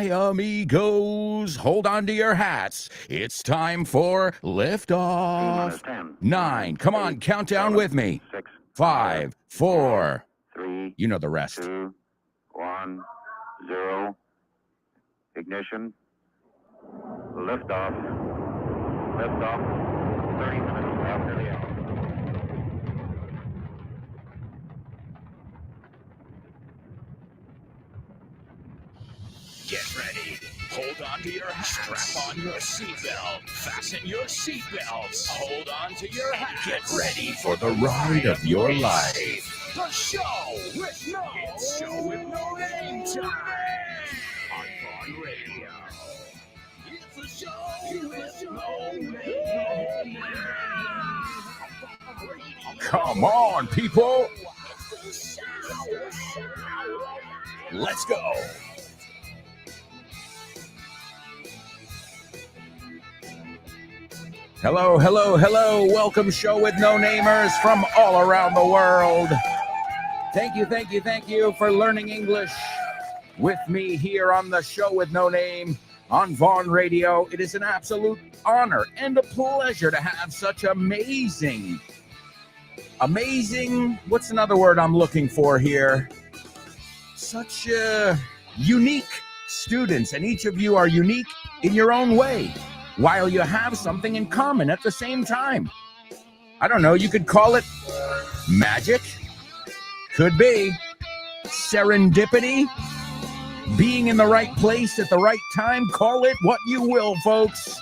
amigos, hold on to your hats. It's time for liftoff. 9. Come on, count down with me. 5, 4, 3, you know the rest. 2, 1, 0. Ignition. Liftoff. Liftoff. 30 minutes after the hour. Get ready. Hold on to your hats. Strap on your seatbelt. Fasten your seatbelts. Hold on to your hats. Get ready for the ride of your life. The show with no name time on Vaughn Radio. It's the show with no name. Come on, people. Let's go. Hello, hello, hello. Welcome, Show with No Namers from all around the world. Thank you for learning English with me here on the Show with No Name on Vaughn Radio. It is an absolute honor and a pleasure to have such amazing, what's another word I'm looking for here? Such unique students, and each of you are unique in your own way, while you have something in common at the same time. I don't know, you could call it magic, could be serendipity, being in the right place at the right time, call it what you will, folks.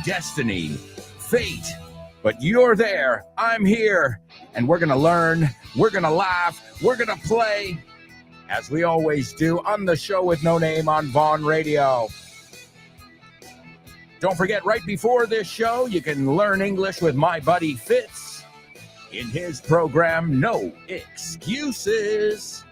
Destiny, fate, but you're there, I'm here, and we're gonna learn, we're gonna laugh, we're gonna play, as we always do on the Show with No Name on Vaughn Radio. Don't forget, right before this show, you can learn English with my buddy Fitz in his program, No Excuses.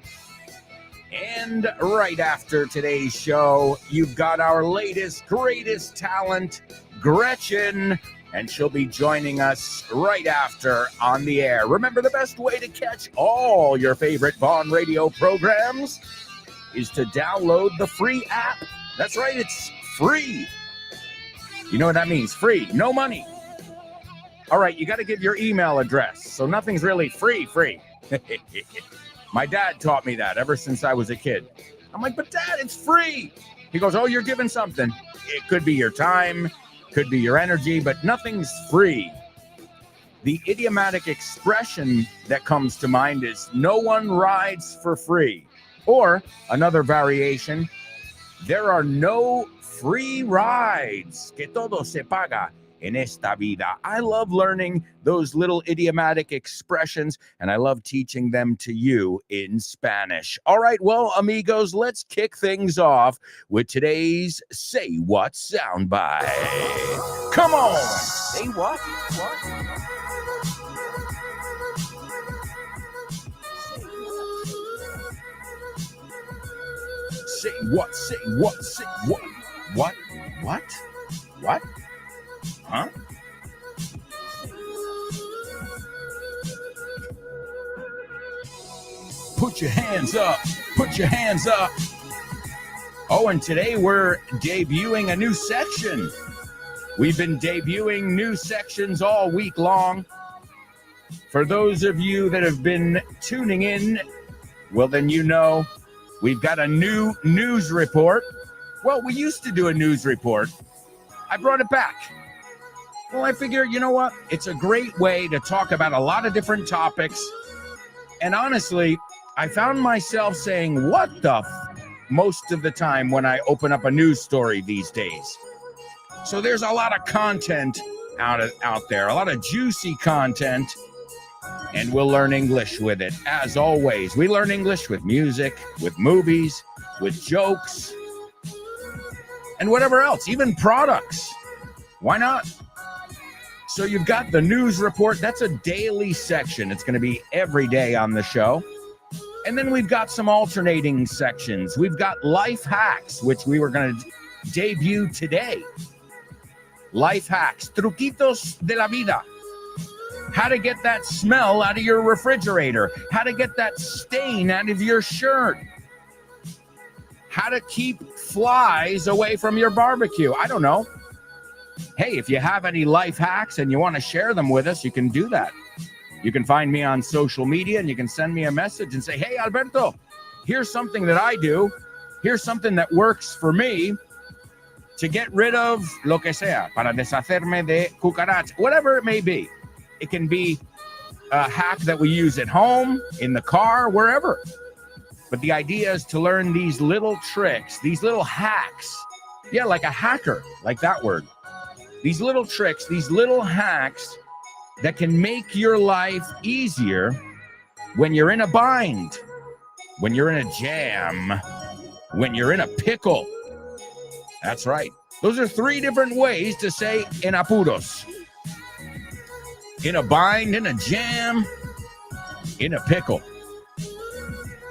And right after today's show, you've got our latest, greatest talent, Gretchen, and she'll be joining us right after on the air. Remember, the best way to catch all your favorite Vaughn Radio programs is to download the free app. That's right, it's free. You know what that means? Free, no money. All right, you got to give your email address, so nothing's really free. My dad taught me that ever since I was a kid. I'm like, but Dad, it's free. He goes, oh, you're giving something. It could be your time, could be your energy, but nothing's free. The idiomatic expression that comes to mind is no one rides for free. Or another variation, there are no free rides, que todo se paga en esta vida. I love learning those little idiomatic expressions, and I love teaching them to you in Spanish. All right, well, amigos, let's kick things off with today's Say What soundbite. Come on! Say what? Say what? Say what? Say what? What? What? What? Huh? Put your hands up. Put your hands up. Oh, and today we're debuting a new section. We've been debuting new sections all week long. For those of you that have been tuning in, well, then you know we've got a new news report. Well, we used to do a news report. I brought it back. Well, I figure, you know what? It's a great way to talk about a lot of different topics. And honestly, I found myself saying, what the most of the time when I open up a news story these days. So there's a lot of content out there, a lot of juicy content, and we'll learn English with it. As always, we learn English with music, with movies, with jokes, and whatever else, even products. Why not? So you've got the news report. That's a daily section. It's going to be every day on the show. And then we've got some alternating sections. We've got life hacks, which we were going to debut today. Life hacks, truquitos de la vida. How to get that smell out of your refrigerator. How to get that stain out of your shirt. how to keep flies away from your barbecue. I don't know. Hey, if you have any life hacks and you want to share them with us, you can do that. You can find me on social media and you can send me a message and say, hey, Alberto, here's something that I do. Here's something that works for me to get rid of lo que sea, para deshacerme de cucarachas, whatever it may be. It can be a hack that we use at home, in the car, wherever. But the idea is to learn these little tricks, these little hacks. Yeah, like a hacker, like that word. These little tricks, these little hacks that can make your life easier when you're in a bind, when you're in a jam, when you're in a pickle. That's right. Those are 3 different ways to say en apuros. In a bind, in a jam, in a pickle.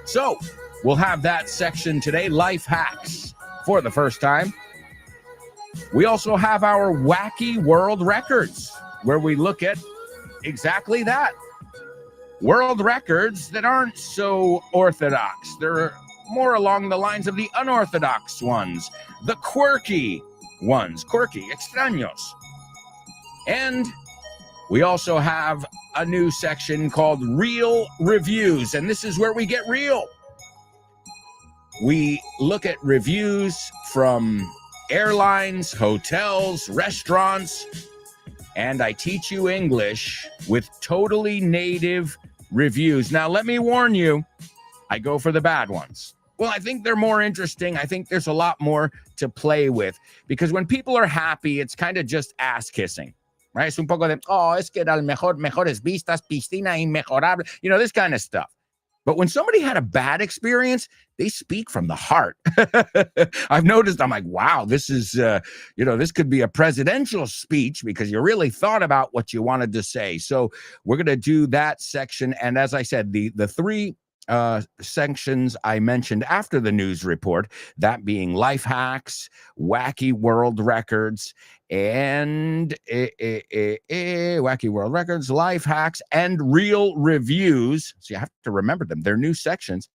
So, we'll have that section today, life hacks, for the first time. We also have our wacky world records, where we look at exactly that. World records that aren't so orthodox. They're more along the lines of the unorthodox ones, the quirky ones, quirky, extraños. And we also have a new section called Real Reviews, and this is where we get real. We look at reviews from airlines, hotels, restaurants, and I teach you English with totally native reviews. Now, let me warn you, I go for the bad ones. Well, I think they're more interesting. I think there's a lot more to play with, because when people are happy, it's kind of just ass kissing, right? Es un poco de, oh, es que era el mejor, mejores vistas, piscina inmejorable, you know, this kind of stuff. But when somebody had a bad experience, they speak from the heart. I've noticed, I'm like, wow, this is, this could be a presidential speech because you really thought about what you wanted to say. So we're going to do that section. And as I said, the 3 sections I mentioned after the news report, that being life hacks, wacky world records, and wacky world records, life hacks, and real reviews. So you have to remember them. They're new sections.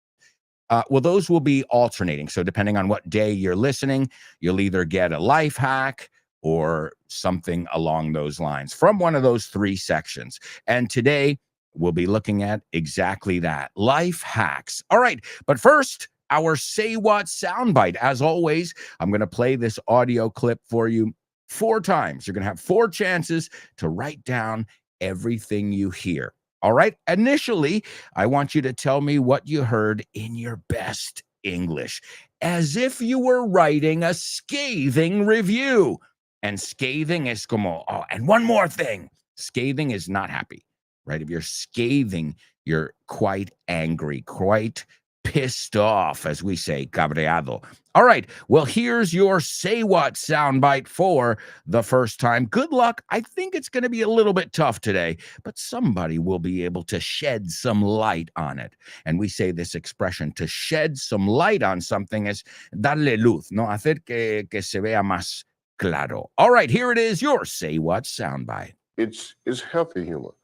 Well, those will be alternating. So depending on what day you're listening, you'll either get a life hack or something along those lines from one of those 3 sections. And today, we'll be looking at exactly that, life hacks. All right, but first, our Say What soundbite. As always, I'm going to play this audio clip for you 4 times. You're going to have 4 chances to write down everything you hear. All right, initially, I want you to tell me what you heard in your best English, as if you were writing a scathing review. And scathing es como, oh, and one more thing, scathing is not happy. Right? If you're scathing, you're quite angry, quite pissed off, as we say, cabreado. All right. Well, here's your Say What soundbite for the first time. Good luck. I think it's going to be a little bit tough today, but somebody will be able to shed some light on it. And we say this expression, to shed some light on something, is darle luz, no? Hacer que se vea más claro. All right. Here it is, your Say What soundbite. It's healthy humor,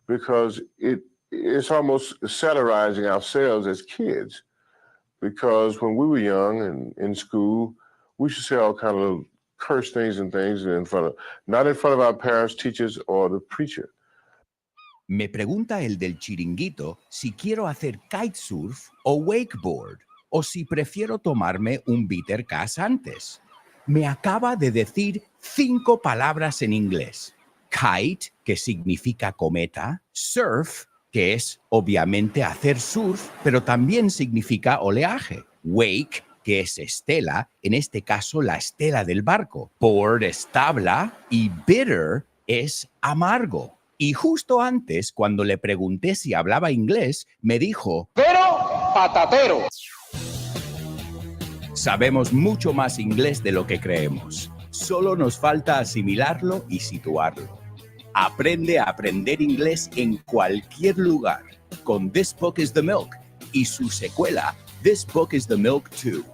because it's almost satirizing ourselves as kids. Because when we were young and in school, we should say all kind of curse things and things not in front of our parents, teachers, or the preacher. Me pregunta el del chiringuito si quiero hacer kitesurf o wakeboard, o si prefiero tomarme un bitter cass antes. Me acaba de decir 5 palabras en inglés. Kite, que significa cometa, surf, que es obviamente hacer surf, pero también significa oleaje, wake, que es estela, en este caso la estela del barco, board es tabla y bitter es amargo. Y justo antes, cuando le pregunté si hablaba inglés, me dijo, pero patatero. Sabemos mucho más inglés de lo que creemos. Solo nos falta asimilarlo y situarlo. Aprende a aprender inglés en cualquier lugar con This Book is the Milk y su secuela, This Book is the Milk 2.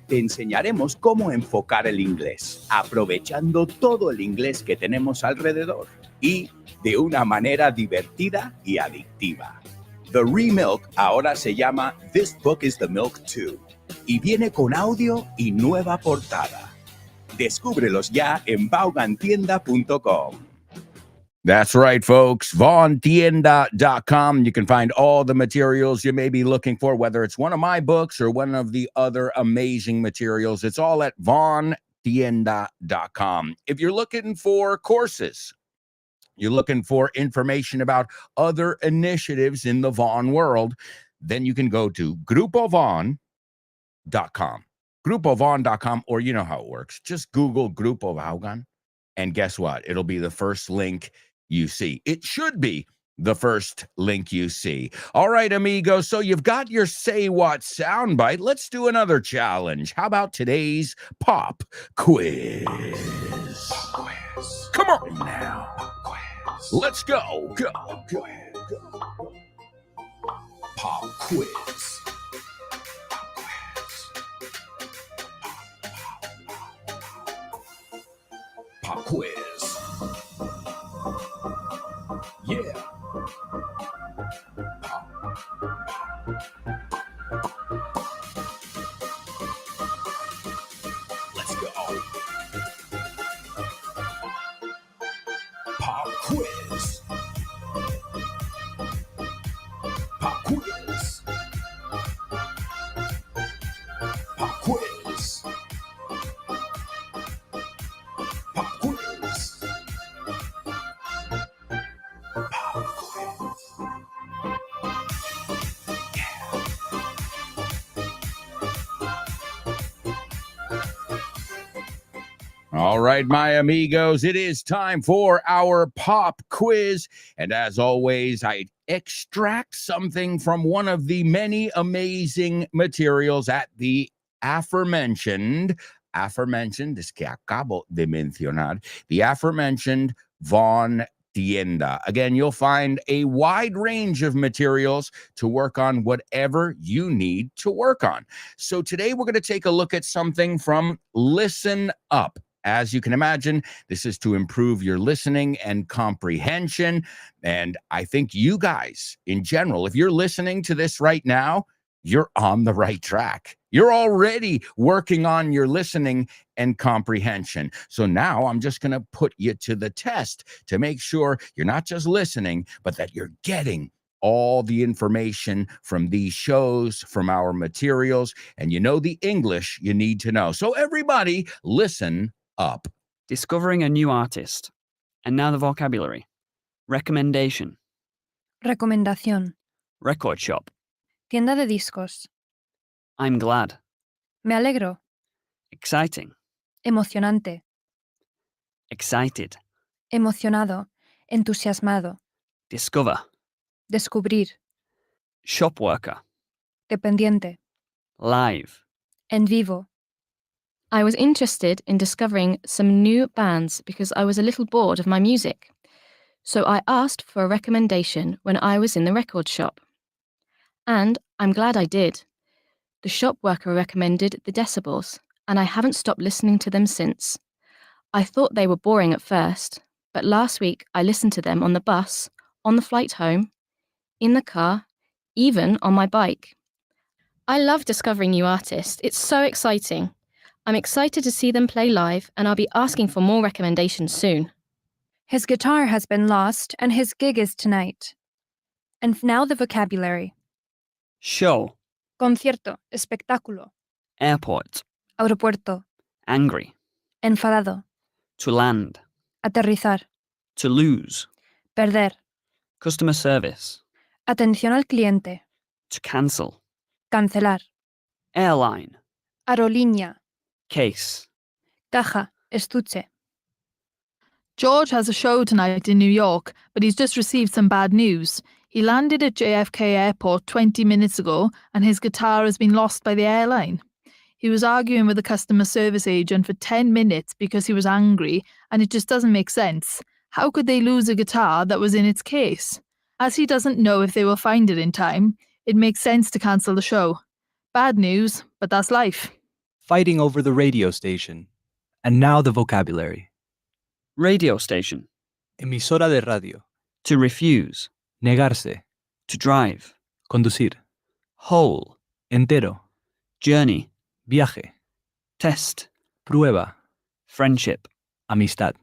Te enseñaremos cómo enfocar el inglés, aprovechando todo el inglés que tenemos alrededor y de una manera divertida y adictiva. The Remilk ahora se llama This Book is the Milk 2. y viene con audio y nueva portada. Descúbrelos ya en vaughantienda.com. That's right, folks. VaughnTienda.com. You can find all the materials you may be looking for, whether it's one of my books or one of the other amazing materials. It's all at VaughnTienda.com. If you're looking for courses, you're looking for information about other initiatives in the Vaughn world, then you can go to GrupoVaughan.com. GrupoVaughan.com, or you know how it works. Just Google Grupo Vaughan, and guess what? It'll be the first link you see. It should be the first link you see. All right, amigo. So you've got your Say What soundbite. Let's do another challenge. How about today's pop quiz? Come on now. Let's go. Go. Pop quiz. Pop quiz. Yeah. Let's go. Pop quiz. Pop quiz. Pop quiz. Pop quiz. All right, my amigos, it is time for our pop quiz. And as always, I extract something from one of the many amazing materials at the aforementioned, es que acabo de mencionar, the aforementioned Vaughn Tienda. Again, you'll find a wide range of materials to work on whatever you need to work on. So today we're going to take a look at something from Listen Up. As you can imagine, this is to improve your listening and comprehension. And I think you guys, in general, if you're listening to this right now, you're on the right track. You're already working on your listening and comprehension. So now I'm just going to put you to the test to make sure you're not just listening, but that you're getting all the information from these shows, from our materials, and you know the English you need to know. So everybody, listen up. Discovering a new artist. And now the vocabulary. Recommendation. Recomendación. Record shop. Tienda de discos. I'm glad. Me alegro. Exciting. Emocionante. Excited. Emocionado. Entusiasmado. Discover. Descubrir. Shop worker. Dependiente. Live. En vivo. I was interested in discovering some new bands because I was a little bored of my music. So I asked for a recommendation when I was in the record shop. And I'm glad I did. The shop worker recommended the Decibels, and I haven't stopped listening to them since. I thought they were boring at first, but last week I listened to them on the bus, on the flight home, in the car, even on my bike. I love discovering new artists. It's so exciting. I'm excited to see them play live, and I'll be asking for more recommendations soon. His guitar has been lost, and his gig is tonight. And now the vocabulary. Show. Concierto, espectáculo. Airport. Aeropuerto. Angry. Enfadado. To land. Aterrizar. To lose. Perder. Customer service. Atención al cliente. To cancel. Cancelar. Airline. Aerolínea. Case. Caja. Estuche. George has a show tonight in New York, but he's just received some bad news. He landed at JFK Airport 20 minutes ago, and his guitar has been lost by the airline. He was arguing with the customer service agent for 10 minutes because he was angry, and it just doesn't make sense. How could they lose a guitar that was in its case? As he doesn't know if they will find it in time, it makes sense to cancel the show. Bad news, but that's life. Fighting over the radio station. And now the vocabulary. Radio station. Emisora de radio. To refuse. Negarse. To drive. Conducir. Whole. Entero. Journey. Viaje. Test. Prueba. Friendship. Amistad.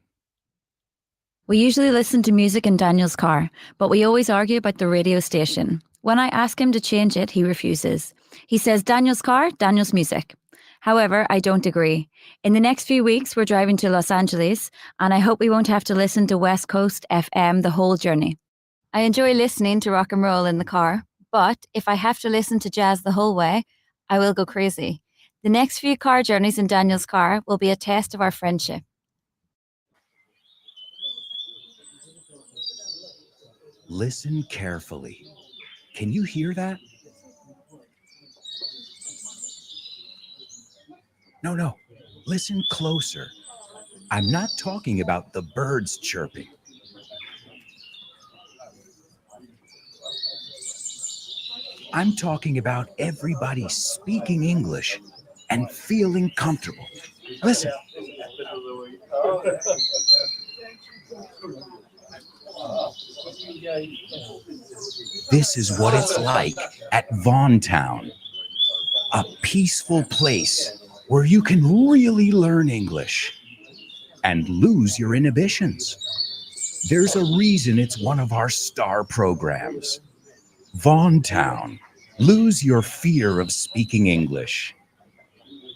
We usually listen to music in Daniel's car, but we always argue about the radio station. When I ask him to change it, he refuses. He says Daniel's car, Daniel's music. However, I don't agree. In the next few weeks, we're driving to Los Angeles, and I hope we won't have to listen to West Coast FM the whole journey. I enjoy listening to rock and roll in the car, but if I have to listen to jazz the whole way, I will go crazy. The next few car journeys in Daniel's car will be a test of our friendship. Listen carefully. Can you hear that? No. Listen closer. I'm not talking about the birds chirping. I'm talking about everybody speaking English and feeling comfortable. Listen. This is what it's like at Vaughn Town, a peaceful place where you can really learn English and lose your inhibitions. There's a reason it's one of our star programs. Vaughn Town, lose your fear of speaking English.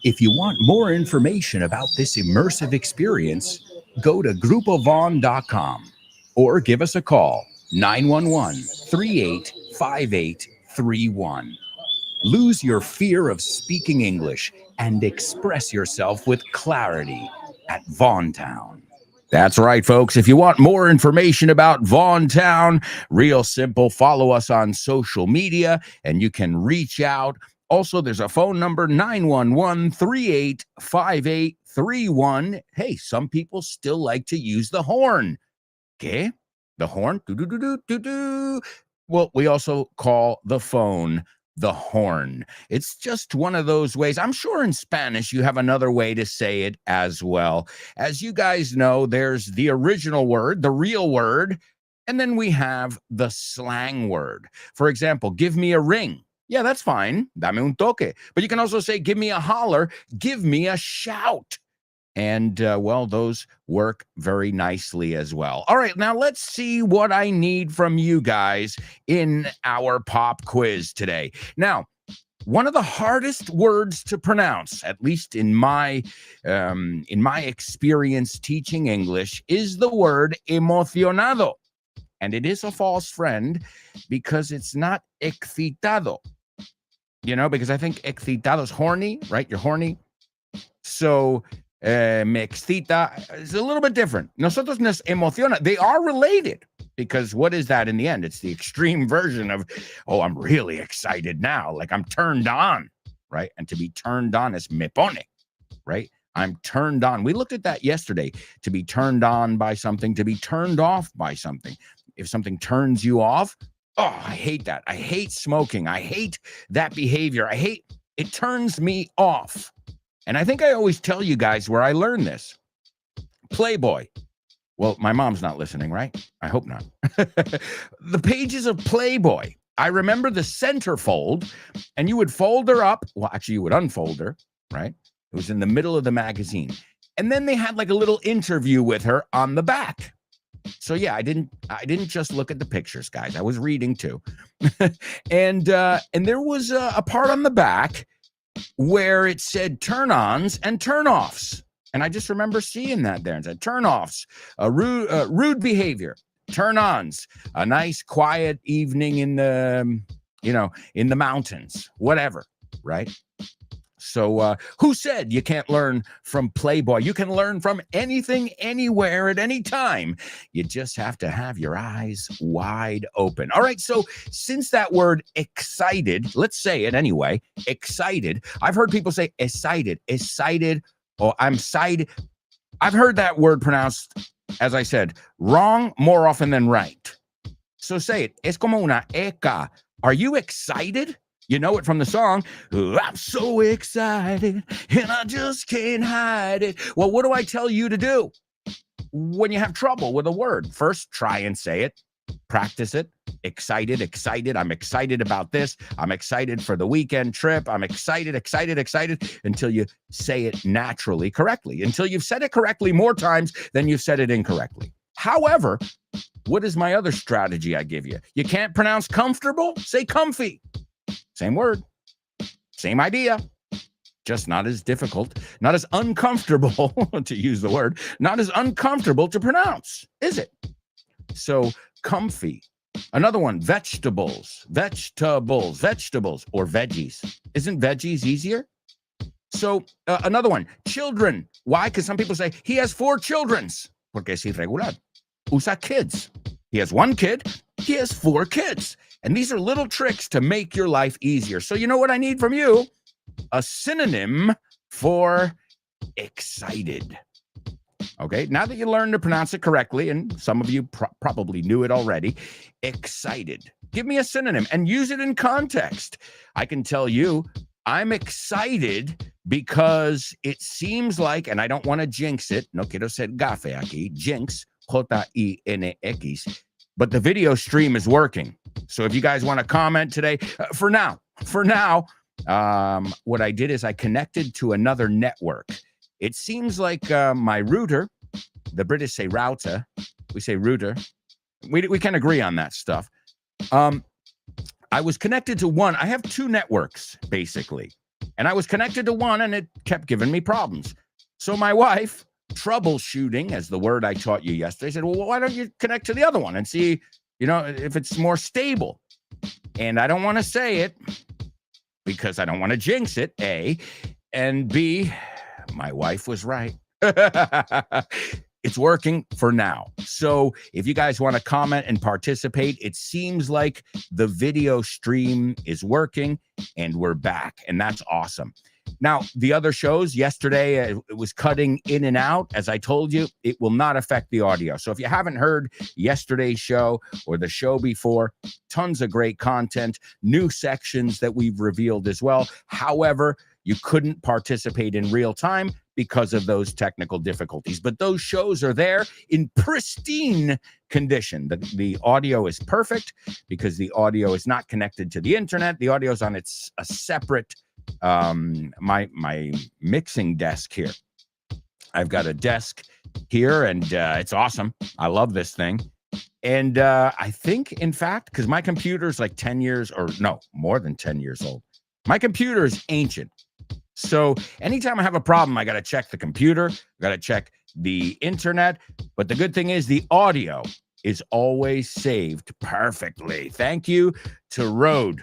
If you want more information about this immersive experience, go to grupovaughn.com or give us a call, 911-385831. Lose your fear of speaking English and express yourself with clarity at Vaughn Town. That's right, folks. If you want more information about Vaughn Town, real simple, follow us on social media and you can reach out. Also, there's a phone number, 911-385831. Hey, some people still like to use the horn. Okay? The horn. Do-do-do-do-do-do. Well, we also call the phone the horn. It's just one of those ways. I'm sure in Spanish you have another way to say it as well. As you guys know, there's the original word, the real word, and then we have the slang word. For example, give me a ring. Yeah, that's fine. Dame un toque. But you can also say, give me a holler, give me a shout. And, well, those work very nicely as well. All right, now let's see what I need from you guys in our pop quiz today. Now, one of the hardest words to pronounce, at least in my experience teaching English, is the word emocionado. And it is a false friend because it's not excitado. You know, because I think excitado is horny, right? You're horny. So me excita is a little bit different. Nosotros nos emociona. They are related because what is that in the end? It's the extreme version of, oh, I'm really excited now. Like I'm turned on, right? And to be turned on is me pone, right? I'm turned on. We looked at that yesterday. To be turned on by something, to be turned off by something. If something turns you off, oh, I hate that. I hate smoking. I hate that behavior. It turns me off. And I think I always tell you guys where I learned this. Playboy. Well, my mom's not listening, right? I hope not. The pages of Playboy. I remember the centerfold, and you would fold her up. Well, actually, you would unfold her, right? It was in the middle of the magazine. And then they had like a little interview with her on the back. So yeah, I didn't just look at the pictures, guys. I was reading too. and there was a part on the back where it said turn-ons and turn-offs. And I just remember seeing that there and said turn-offs, rude behavior, turn-ons, a nice quiet evening in the, in the mountains, whatever, right? So who said you can't learn from Playboy? You can learn from anything, anywhere, at any time. You just have to have your eyes wide open. All right, so since that word excited, let's say it anyway, excited. I've heard people say excited, or I'm excited. I've heard that word pronounced, as I said, wrong more often than right. So say it. Es como una eca. Are you excited? You know it from the song, I'm so excited and I just can't hide it. Well, what do I tell you to do when you have trouble with a word? First, try and say it Practice it. Excited. I'm excited about this. I'm excited for the weekend trip. I'm excited until you say it naturally, correctly, until you've said it correctly more times than you've said it incorrectly. However, what is my other strategy I give you? You can't pronounce comfortable? Say comfy. Same word, same idea, just not as difficult, not as uncomfortable, to use the word, not as uncomfortable to pronounce, is it? So comfy. Another one, vegetables, or veggies. Isn't veggies easier? So another one, children. Why? Because some people say, he has 4 childrens. Porque es irregular. Usa kids. He has 1 kid. He has 4 kids. And these are little tricks to make your life easier. So you know what I need from you? A synonym for excited. Okay, now that you learned to pronounce it correctly, and some of you probably knew it already, excited. Give me a synonym and use it in context. I can tell you, I'm excited because it seems like, and I don't want to jinx it, no quiero ser gafe aquí, jinx, Jinx, but the video stream is working. So if you guys want to comment today, for now, what I did is I connected to another network. It seems like my router, the British say router, we say router. We can agree on that stuff. I was connected to one. I have 2 networks, basically. And I was connected to one, and it kept giving me problems. So my wife, troubleshooting, as the word I taught you yesterday, said, well, why don't you connect to the other one and see, if it's more stable? And I don't want to say it because I don't want to jinx it, A. And B, my wife was right. It's working for now. So if you guys want to comment and participate, it seems like the video stream is working and we're back. And that's awesome. Now, the other shows yesterday, it was cutting in and out. As I told you, it will not affect the audio. So if you haven't heard yesterday's show or the show before, tons of great content, new sections that we've revealed as well. However, you couldn't participate in real time because of those technical difficulties. But those shows are there in pristine condition. The audio is perfect because the audio is not connected to the internet. The audio is on a separate, my mixing desk here. I've got a desk here, and it's awesome. I love this thing. And I think, in fact, because my computer is like 10 years, or no, more than 10 years old. My computer is ancient. So anytime I have a problem, I got to check the computer, got to check the internet. But the good thing is the audio is always saved perfectly. Thank you to Rode.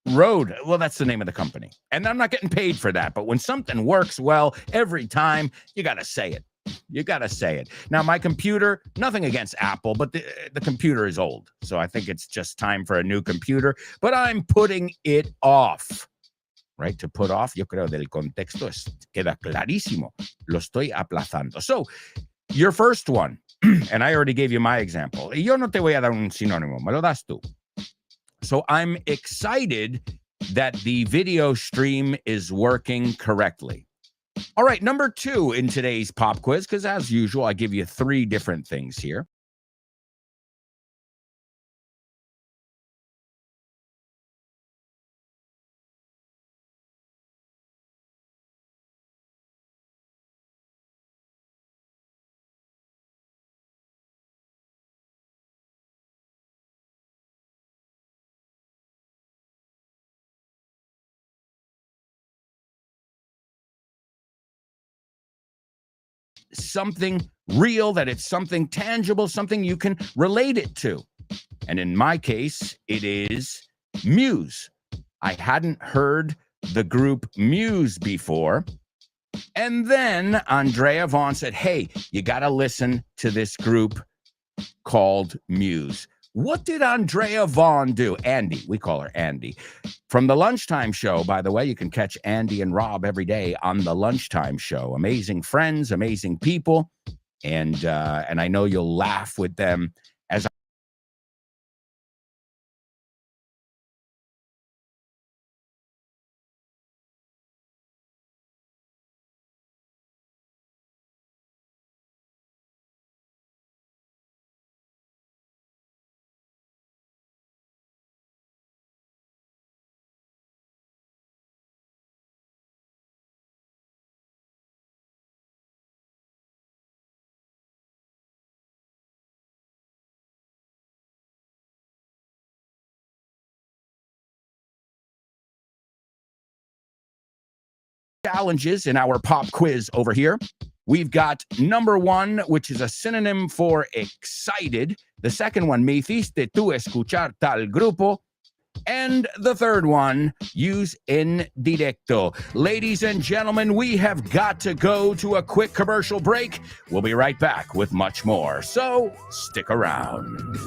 Well, that's the name of the company. And I'm not getting paid for that. But when something works well every time, you got to say it. You got to say it. Now, my computer, nothing against Apple, but the computer is old. So I think it's just time for a new computer. But I'm putting it off. Right? To put off, yo creo del contexto queda clarísimo. Lo estoy aplazando. So, your first one, and I already gave you my example. Yo no te voy a dar un sinónimo, me lo das tú. So, I'm excited that the video stream is working correctly. All right, number 2 in today's pop quiz, because as usual, I give you 3 different things here. Something real, that it's something tangible, something you can relate it to. And in my case, it is Muse. I hadn't heard the group Muse before. And then Andrea Vaughn said, hey, you got to listen to this group called Muse. What did Andrea Vaughn do? Andy, we call her Andy. From the Lunchtime Show, by the way, you can catch Andy and Rob every day on the Lunchtime Show. Amazing friends, amazing people. And I know you'll laugh with them as challenges in our pop quiz over here. We've got number 1, which is a synonym for excited. The second one, me hiciste tú escuchar tal grupo. And the third one, use en directo. Ladies and gentlemen, we have got to go to a quick commercial break. We'll be right back with much more, so stick around.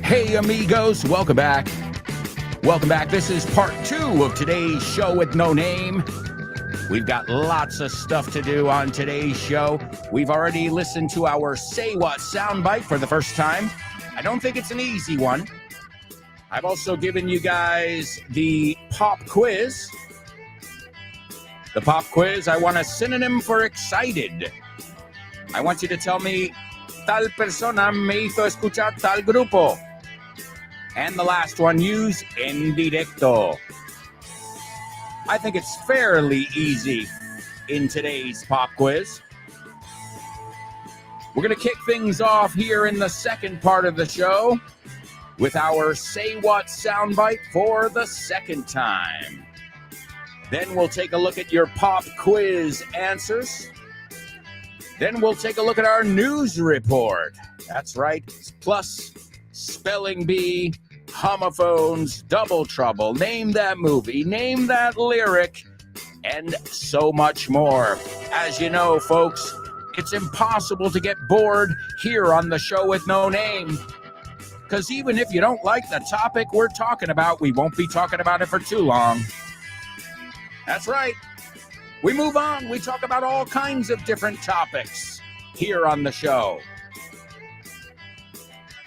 Hey amigos, welcome back. Welcome back. This is part 2 of today's show with no name. We've got lots of stuff to do on today's show. We've already listened to our Say What soundbite for the first time. I don't think it's an easy one. I've also given you guys the pop quiz. The pop quiz, I want a synonym for excited. I want you to tell me, tal persona me hizo escuchar tal grupo. And the last one, use en directo. I think it's fairly easy in today's pop quiz. We're going to kick things off here in the second part of the show with our Say What soundbite for the second time. Then we'll take a look at your pop quiz answers. Then we'll take a look at our news report. That's right, plus spelling bee, homophones, double trouble, name that movie, name that lyric, and so much more. As you know, folks, it's impossible to get bored here on the show with no name. Because even if you don't like the topic we're talking about, we won't be talking about it for too long. That's right. We move on. We talk about all kinds of different topics here on the show.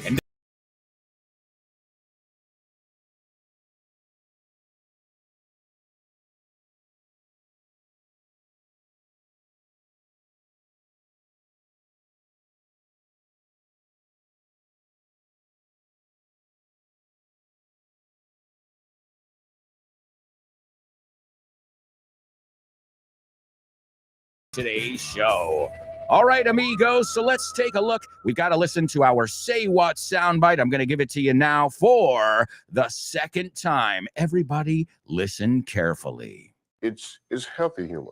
And today's show. All right, amigos, so let's take a look. We've got to listen to our Say What soundbite. I'm going to give it to you now for the second time. Everybody listen carefully. It's healthy humor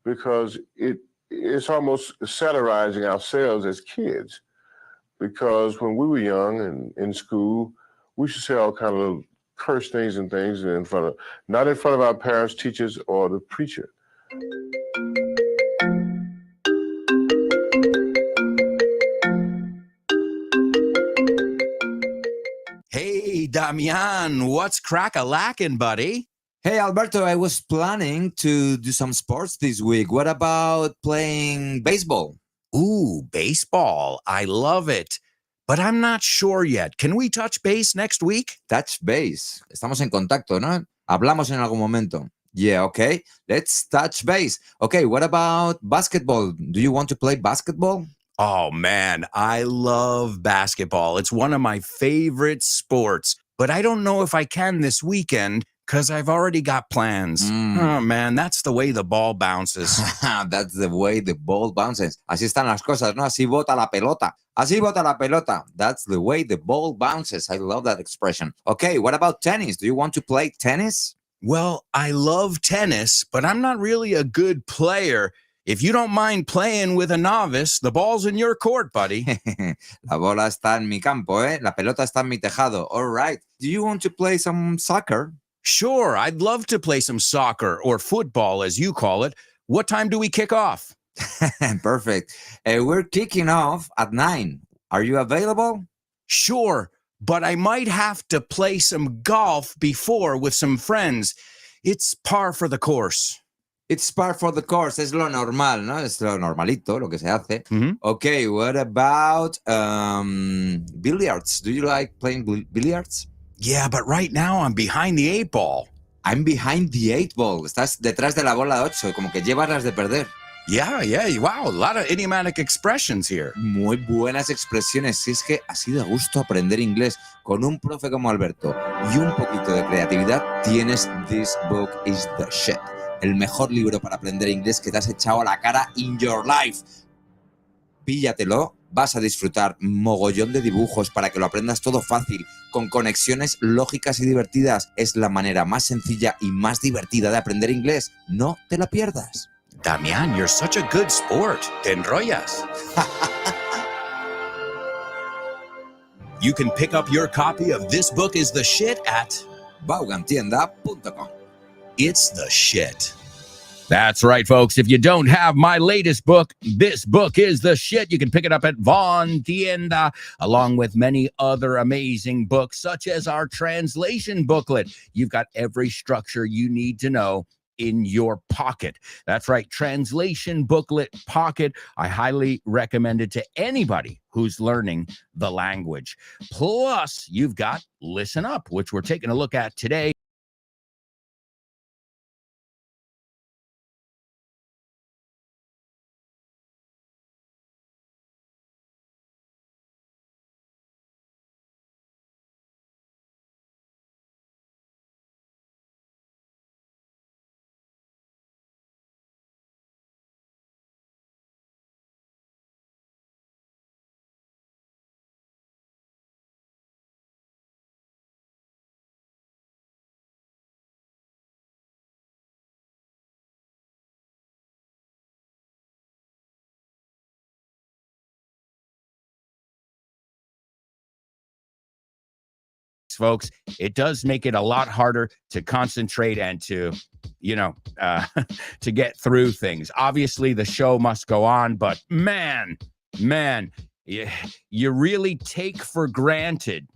because it's almost satirizing ourselves as kids. Because when we were young and in school, we used to say all kind of little curse things and things not in front of our parents, teachers, or the preacher. Hey, Damian, what's crack-a-lackin', buddy? Hey, Alberto, I was planning to do some sports this week. What about playing baseball? Ooh, baseball. I love it. But I'm not sure yet. Can we touch base next week? Touch base. Estamos en contacto, ¿no? Hablamos en algún momento. Yeah, okay. Let's touch base. Okay, what about basketball? Do you want to play basketball? Oh, man, I love basketball. It's one of my favorite sports. But I don't know if I can this weekend because I've already got plans. Oh, man, that's the way the ball bounces. That's the way the ball bounces. Así están las cosas, ¿no? Así bota la pelota. Así bota la pelota. That's the way the ball bounces. I love that expression. Okay, what about tennis? Do you want to play tennis? Well, I love tennis, but I'm not really a good player. If you don't mind playing with a novice, the ball's in your court, buddy. La bola está en mi campo, ¿eh? La pelota está en mi tejado. All right. Do you want to play some soccer? Sure, I'd love to play some soccer or football, as you call it. What time do we kick off? Perfect. We're kicking off at 9. Are you available? Sure, but I might have to play some golf before with some friends. It's par for the course. It's par for the course. Es lo normal, ¿no? Es lo normalito, lo que se hace. Mm-hmm. Okay, what about billiards? Do you like playing billiards? Yeah, but right now I'm behind the 8 ball. I'm behind the 8 ball. Estás detrás de la bola 8, como que llevas las de perder. Yeah, wow, a lot of idiomatic expressions here. Muy buenas expresiones. Si es que así de gusto aprender inglés con un profe como Alberto y un poquito de creatividad, tienes This Book is the Shit. El mejor libro para aprender inglés que te has echado a la cara in your life. Píllatelo, vas a disfrutar mogollón de dibujos para que lo aprendas todo fácil, con conexiones lógicas y divertidas. Es la manera más sencilla y más divertida de aprender inglés. No te la pierdas. Damián, you're such a good sport. Te enrollas. You can pick up your copy of This Book is the Shit at vaughantienda.com. It's the shit. That's right, folks. If you don't have my latest book, This Book is the Shit, you can pick it up at Von Tienda, along with many other amazing books, such as our translation booklet. You've got every structure you need to know in your pocket. That's right, translation booklet pocket. I highly recommend it to anybody who's learning the language. Plus, you've got Listen Up, which we're taking a look at today. Folks, it does make it a lot harder to concentrate and to, to get through things. Obviously, the show must go on, but man, you really take for granted,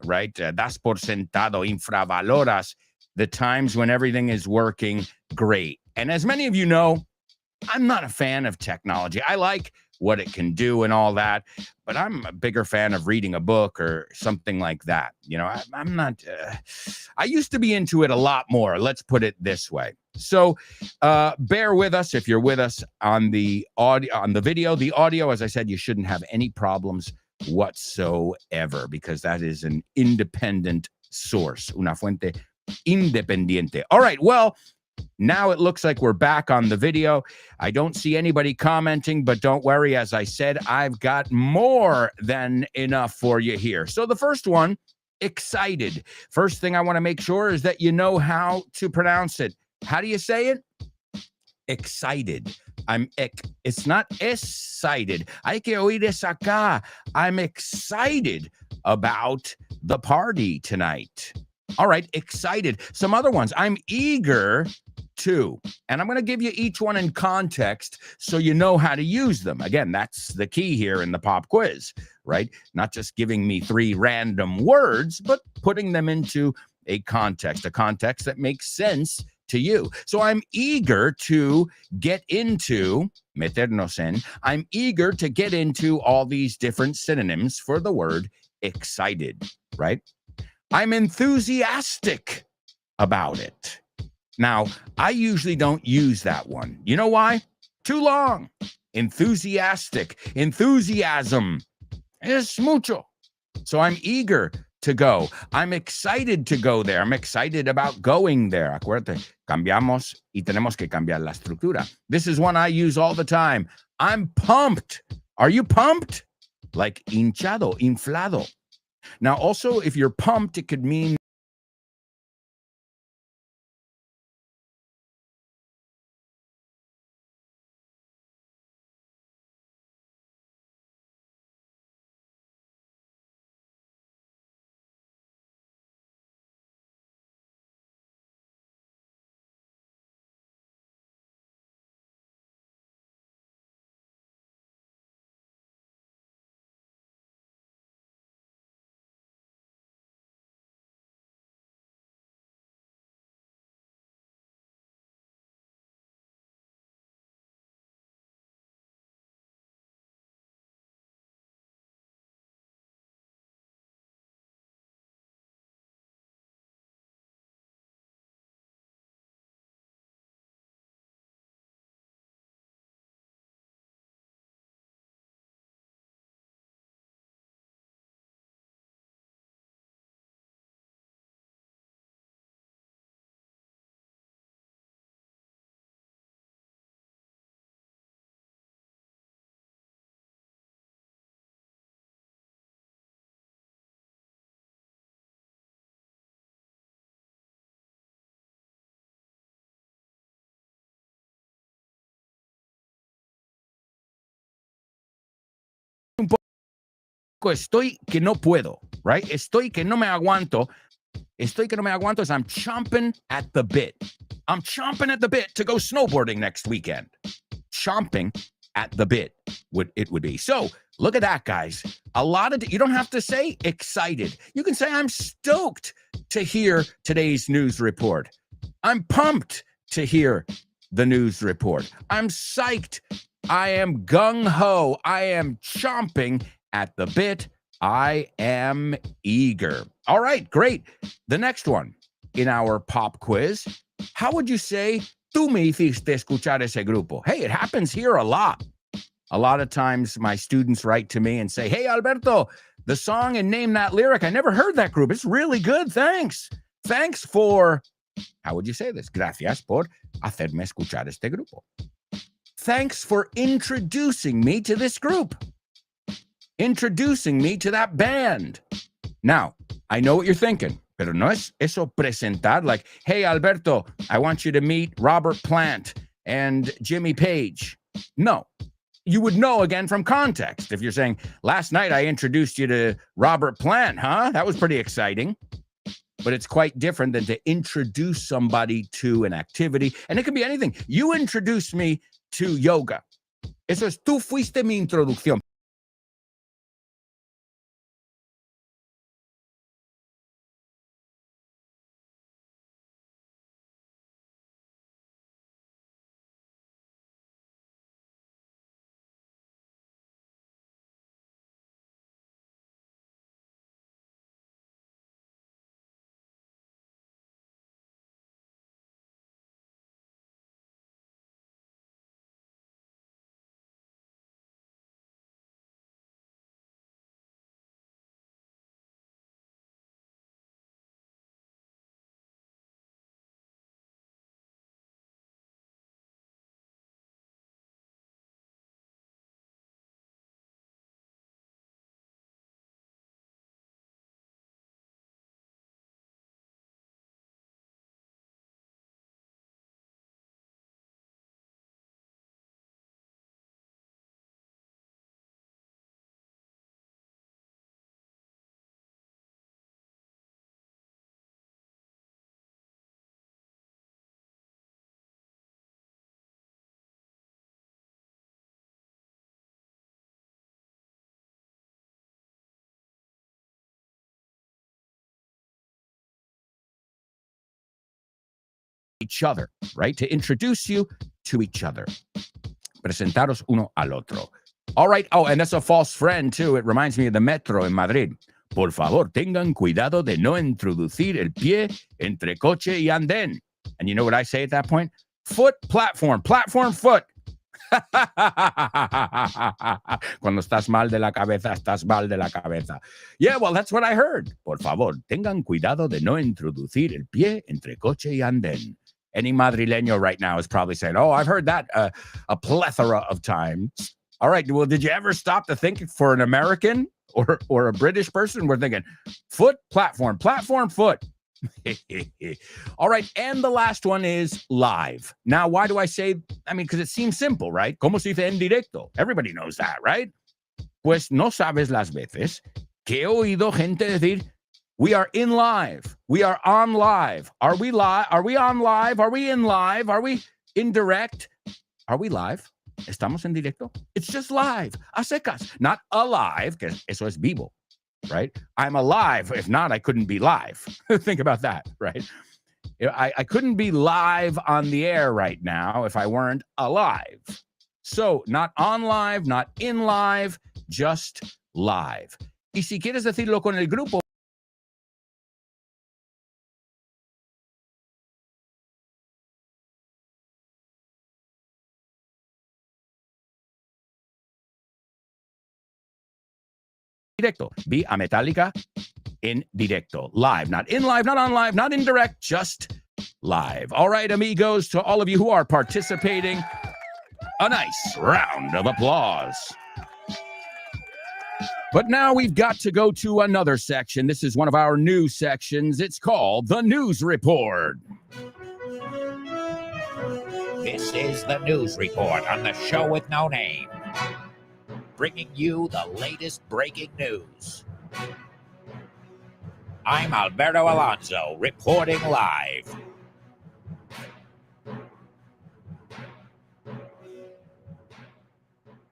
right? Das por sentado, infravaloras the times when everything is working great. And as many of you know, I'm not a fan of technology. I like what it can do and all that, but I'm a bigger fan of reading a book or something like that. I'm not, I used to be into it a lot more. Let's put it this way. So bear with us if you're with us on the audio, on the video. The audio, as I said, you shouldn't have any problems whatsoever because that is an independent source, una fuente independiente. All right, well, now it looks like we're back on the video. I don't see anybody commenting, but don't worry. As I said, I've got more than enough for you here. So the first one, excited. First thing I want to make sure is that you know how to pronounce it. How do you say it? Excited. It's not excited. Hay que oír eso acá. I'm excited about the party tonight. All right, excited. Some other ones. I'm eager to. And I'm going to give you each one in context so you know how to use them. Again, that's the key here in the pop quiz, right? Not just giving me 3 random words, but putting them into a context that makes sense to you. So I'm eager to get into, meternos en, I'm eager to get into all these different synonyms for the word excited, right? I'm enthusiastic about it. Now, I usually don't use that one. You know why? Too long. Enthusiastic. Enthusiasm. Es mucho. So I'm eager to go. I'm excited to go there. I'm excited about going there. Acuérdate, cambiamos y tenemos que cambiar la estructura. This is one I use all the time. I'm pumped. Are you pumped? Like hinchado, inflado. Now, also, if you're pumped, it could mean estoy que no puedo, right? Estoy que no me aguanto. Estoy que no me aguanto is I'm chomping at the bit. I'm chomping at the bit to go snowboarding next weekend. Chomping at the bit it would be. So look at that, guys. You don't have to say excited. You can say I'm stoked to hear today's news report. I'm pumped to hear the news report. I'm psyched. I am gung-ho. I am chomping at the bit. I am eager. All right, great. The next one in our pop quiz. How would you say, tú me hiciste escuchar ese grupo? Hey, it happens here a lot. A lot of times my students write to me and say, hey, Alberto, the song and name that lyric, I never heard that group. It's really good. Thanks. Thanks for, how would you say this? Gracias por hacerme escuchar este grupo. Thanks for introducing me to this group. Introducing me to that band. Now, I know what you're thinking, pero no es eso presentar like, hey, Alberto, I want you to meet Robert Plant and Jimmy Page. No, you would know again from context. If you're saying, last night I introduced you to Robert Plant, huh? That was pretty exciting. But it's quite different than to introduce somebody to an activity. And it can be anything. You introduced me to yoga. Eso es, tú fuiste mi introducción. Each other, right? To introduce you to each other. Presentaros uno al otro. All right. Oh, and that's a false friend, too. It reminds me of the metro in Madrid. Por favor, tengan cuidado de no introducir el pie entre coche y andén. And you know what I say at that point? Foot, platform, platform, foot. Cuando estás mal de la cabeza, estás mal de la cabeza. Yeah, well, that's what I heard. Por favor, tengan cuidado de no introducir el pie entre coche y andén. Any madrileño right now is probably saying, oh, I've heard that a plethora of times. All right, well, did you ever stop to think for an American or a British person? We're thinking foot, platform, platform, foot. All right, and the last one is live. Now, why do I say, because it seems simple, right? ¿Cómo se dice en directo? Everybody knows that, right? Pues no sabes las veces que he oído gente decir, we are in live. We are on live. Are we live? Are we on live? Are we in live? Are we in direct? Are we live? ¿Estamos en directo? It's just live. A secas. Not alive, que eso es vivo, right? I'm alive. If not, I couldn't be live. Think about that, right? I couldn't be live on the air right now if I weren't alive. So, not on live, not in live, just live. Y si quieres decirlo con el grupo, directo. Be a Metallica in directo. Live, not in live, not on live, not in direct, just live. All right, amigos, to all of you who are participating, a nice round of applause. But now we've got to go to another section. This is one of our new sections. It's called the News Report. This is the news report on the show with no name. bringing you the latest breaking news. I'm Alberto Alonso, reporting live.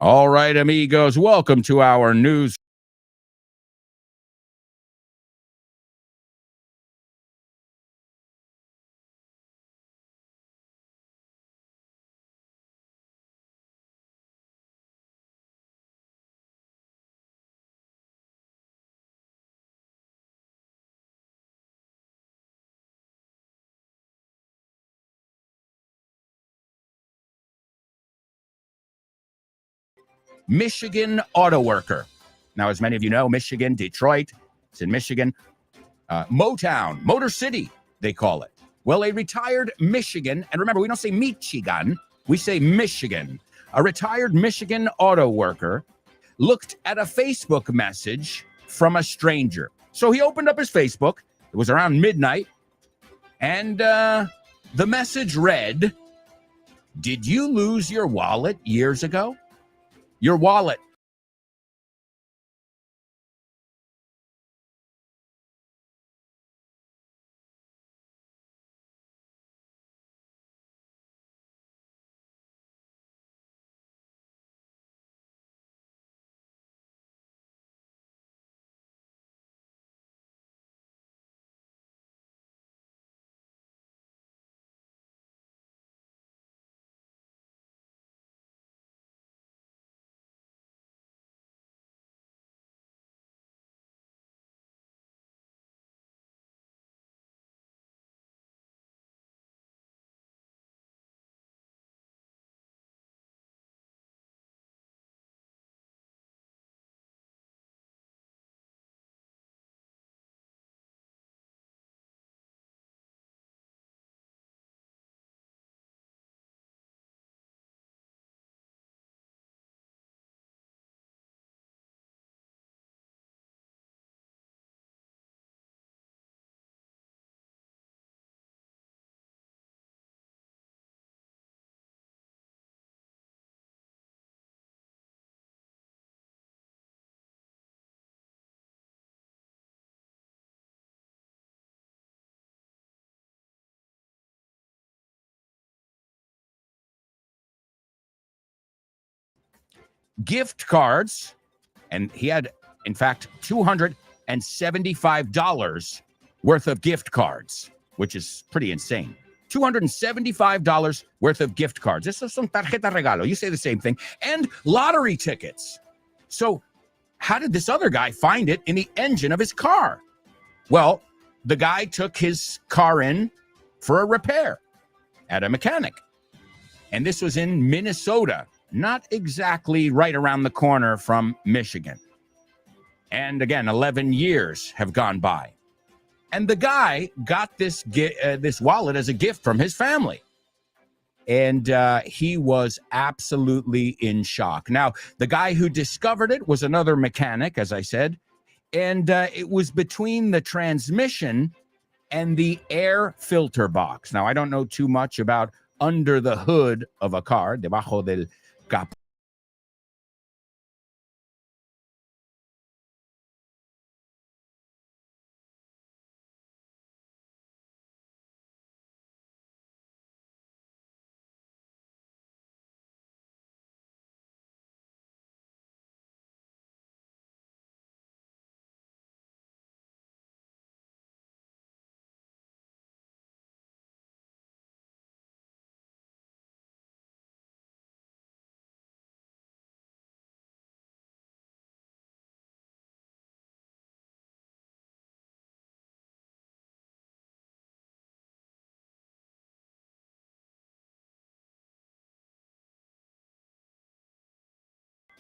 All right, amigos, welcome to our news. Michigan auto worker. Now, as many of you know, Michigan, Detroit, it's in Michigan. Motown, Motor City, they call it. Well, a retired Michigan, and remember, we don't say Michigan, we say Michigan. A retired Michigan auto worker looked at a Facebook message from a stranger. So he opened up his Facebook. It was around midnight. And the message read, "Did you lose your wallet years ago? Your wallet." Gift cards, and he had, in fact, $275 worth of gift cards, which is pretty insane. $275 worth of gift cards. Eso son tarjeta regalo. You say the same thing. And lottery tickets. So how did this other guy find it in the engine of his car? Well, the guy took his car in for a repair at a mechanic. And this was in Minnesota. Not exactly right around the corner from Michigan. And again, 11 years have gone by. And the guy got this wallet as a gift from his family. And he was absolutely in shock. Now, the guy who discovered it was another mechanic, as I said. And it was between the transmission and the air filter box. Now, I don't know too much about under the hood of a car, debajo del capó.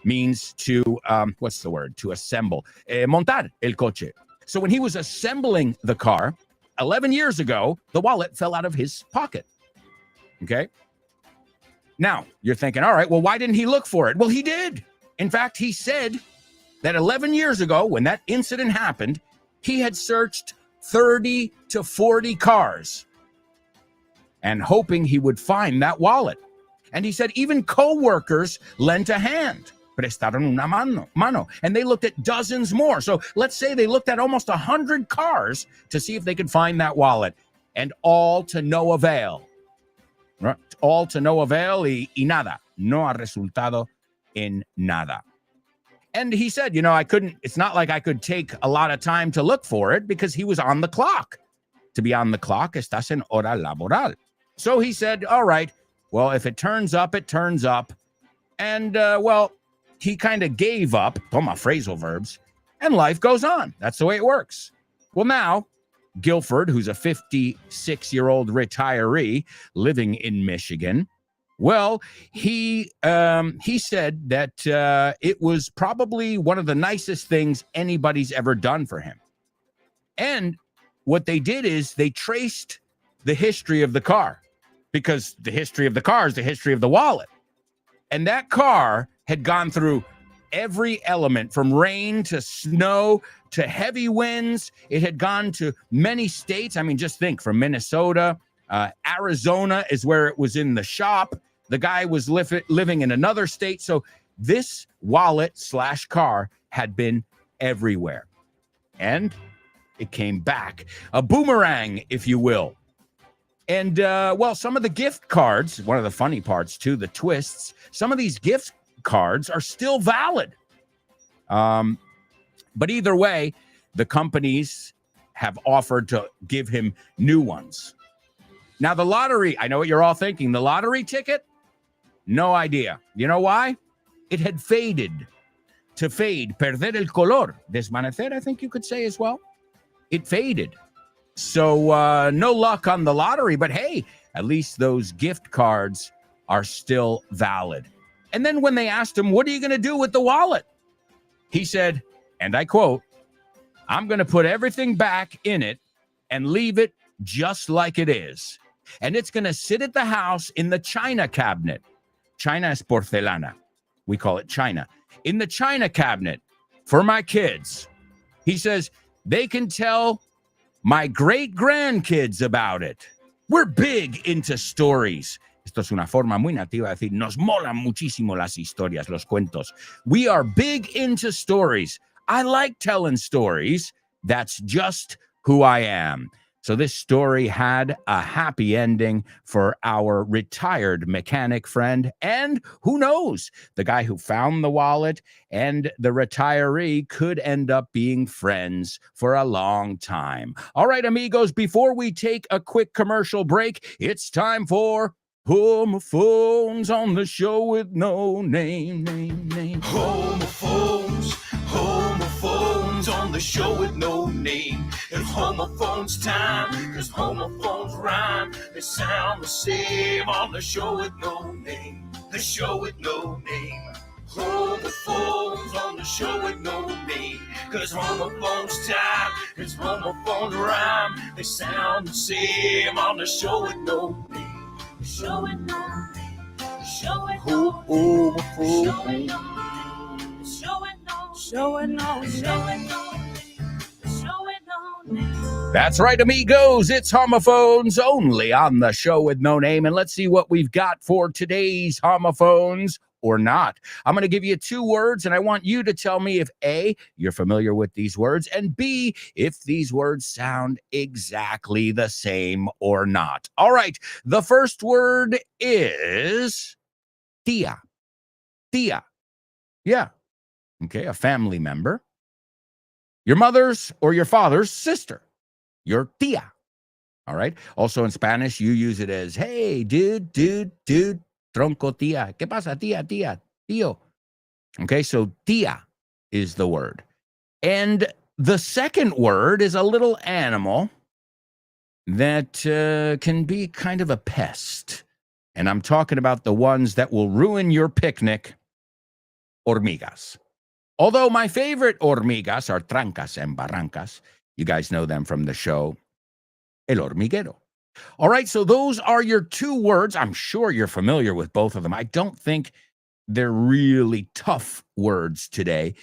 Means to, what's the word? To assemble. Montar el coche. So when he was assembling the car, 11 years ago, the wallet fell out of his pocket. Okay? Now, you're thinking, all right, well, why didn't he look for it? Well, he did. In fact, he said that 11 years ago, when that incident happened, he had searched 30 to 40 cars and hoping he would find that wallet. And he said even co-workers lent a hand. prestaron una mano. And they looked at dozens more. So let's say they looked at almost 100 cars to see if they could find that wallet. And all to no avail. Right? All to no avail y nada. No ha resultado en nada. And he said, it's not like I could take a lot of time to look for it because he was on the clock. To be on the clock, estás en hora laboral. So he said, all right, well, if it turns up, it turns up. And, he kind of gave up, toma phrasal verbs, and life goes on. That's the way it works. Well, now, Guilford, who's a 56-year-old retiree living in Michigan, well, he said that it was probably one of the nicest things anybody's ever done for him. And what they did is they traced the history of the car, because the history of the car is the history of the wallet. And that car had gone through every element, from rain to snow to heavy winds. It had gone to many states. I mean, just think, from Minnesota, Arizona is where it was in the shop. The guy was living in another state. So this wallet/car had been everywhere. And it came back. A boomerang, if you will. And, some of the gift cards, one of the funny parts too, the twists, some of these gift cards are still valid. But either way, the companies have offered to give him new ones. Now, the lottery, I know what you're all thinking. The lottery ticket? No idea. You know why? It had faded. To fade, perder el color. Desvanecer, I think you could say as well. It faded. So no luck on the lottery, but hey, at least those gift cards are still valid. And then when they asked him, what are you going to do with the wallet? He said, and I quote, I'm going to put everything back in it and leave it just like it is. And it's going to sit at the house in the china cabinet. China es porcelana. We call it china. In the china cabinet for my kids. He says, they can tell my great-grandkids about it. We're big into stories. Esto es una forma muy nativa de decir, nos molan muchísimo las historias, los cuentos. We are big into stories. I like telling stories. That's just who I am. So this story had a happy ending for our retired mechanic friend. And who knows, the guy who found the wallet and the retiree could end up being friends for a long time. All right, amigos, before we take a quick commercial break, it's time for Homophones on the show with no name. Homophones on the show with no name. It's homophones time, cause homophones rhyme. They sound the same on the show with no name. The show with no name. Homophones on the show with no name. Cause homophones time, it's homophones rhyme. They sound the same on the show with no name. The show with no name. The show with no name. The show with no name. The show with no show with no show with no name. The show with no name. That's right, amigos. It's homophones only on the show with no name. And let's see what we've got for today's homophones or not. I'm going to give you 2 words, and I want you to tell me if A, you're familiar with these words, and B, if these words sound exactly the same or not. All right, the first word is tía. Tía. Yeah. Okay, a family member. Your mother's or your father's sister. Your tía. All right. Also in Spanish, you use it as, hey, dude. Tronco tía. ¿Qué pasa, tía, tío? Okay, so tía is the word. And the second word is a little animal that can be kind of a pest. And I'm talking about the ones that will ruin your picnic, hormigas. Although my favorite hormigas are trancas and barrancas. You guys know them from the show El Hormiguero. All right, so those are your 2 words. I'm sure you're familiar with both of them. I don't think they're really tough words today,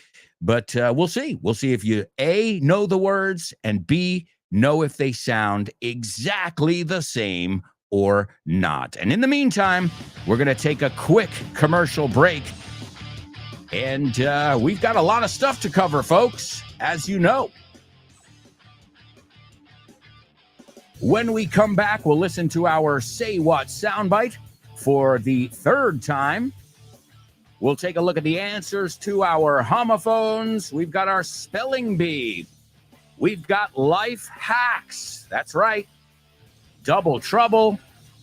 but we'll see. We'll see if you, A, know the words, and B, know if they sound exactly the same or not. And in the meantime, we're going to take a quick commercial break. And we've got a lot of stuff to cover, folks, as you know. When we come back, we'll listen to our Say What soundbite for the third time. We'll take a look at the answers to our homophones. We've got our spelling bee. We've got life hacks. That's right. Double trouble.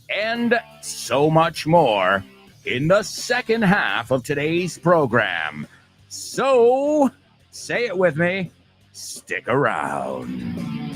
And so much more in the second half of today's program. So, say it with me. Stick around.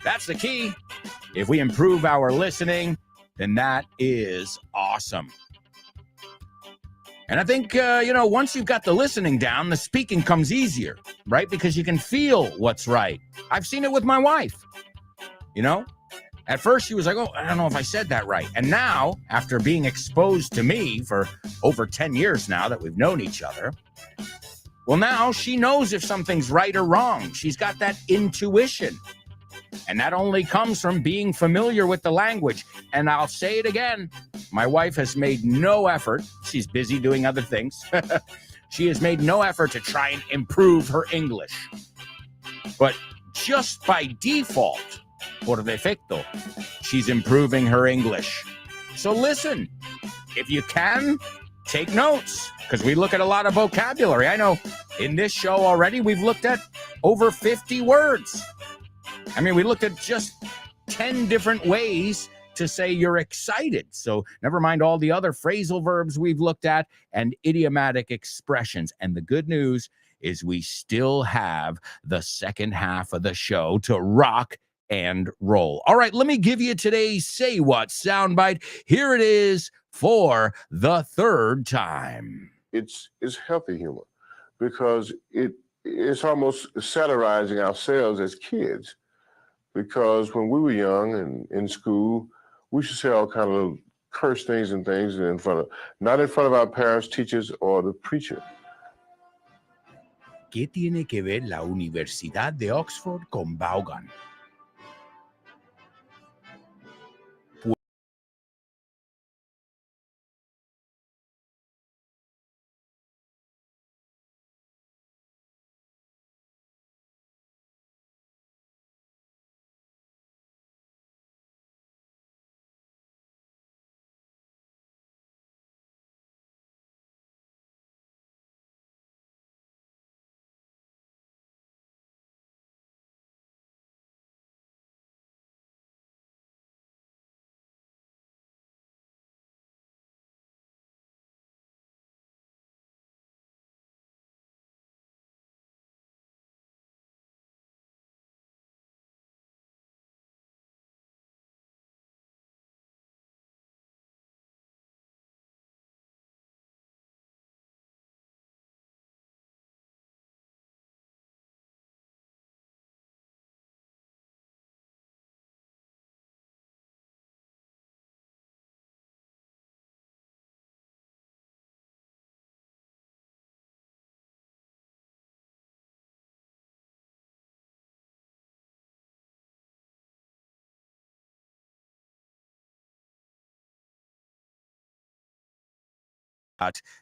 That's the key. If we improve our listening, then that is awesome. And I think, once you've got the listening down, the speaking comes easier, right? Because you can feel what's right. I've seen it with my wife. At first she was like, oh, I don't know if I said that right. And now, after being exposed to me for over 10 years now that we've known each other, well, now she knows if something's right or wrong. She's got that intuition. And that only comes from being familiar with the language. And I'll say it again. My wife has made no effort. She's busy doing other things. She has made no effort to try and improve her English. But just by default, por defecto, she's improving her English. So listen, if you can, take notes, because we look at a lot of vocabulary. I know in this show already, we've looked at over 50 words. I mean, we looked at just 10 different ways to say you're excited. So never mind all the other phrasal verbs we've looked at and idiomatic expressions. And the good news is we still have the second half of the show to rock and roll. All right, let me give you today's Say What soundbite. Here it is for the third time. It's healthy humor because it's almost satirizing ourselves as kids. Because when we were young and in school, we should say all kind of curse things and things not in front of our parents, teachers, or the preacher. ¿Qué tiene que ver la Universidad de Oxford con Vaughan?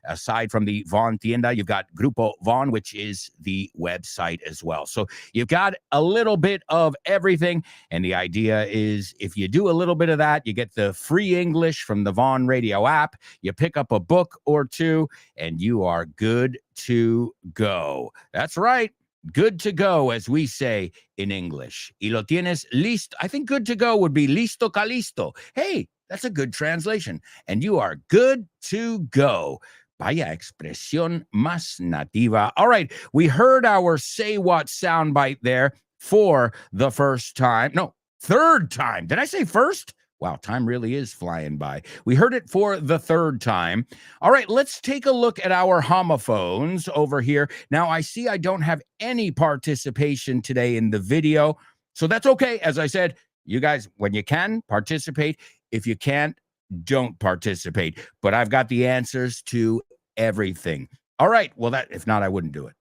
Aside from the Von Tienda, you've got Grupo Von, which is the website as well. So you've got a little bit of everything. And the idea is if you do a little bit of that, you get the free English from the Von Radio app. You pick up a book or two, and you are good to go. That's right. Good to go, as we say in English. Y lo tienes listo. I think good to go would be listo calisto. Hey, that's a good translation. And you are good to go. Vaya expresión más nativa. All right, we heard our Say What soundbite there for the first time. No, third time. Did I say first? Wow, time really is flying by. We heard it for the third time. All right, let's take a look at our homophones over here. Now, I see I don't have any participation today in the video, so that's okay. As I said, you guys, when you can, participate. If you can't, don't participate. But I've got the answers to everything. All right, well, if not, I wouldn't do it.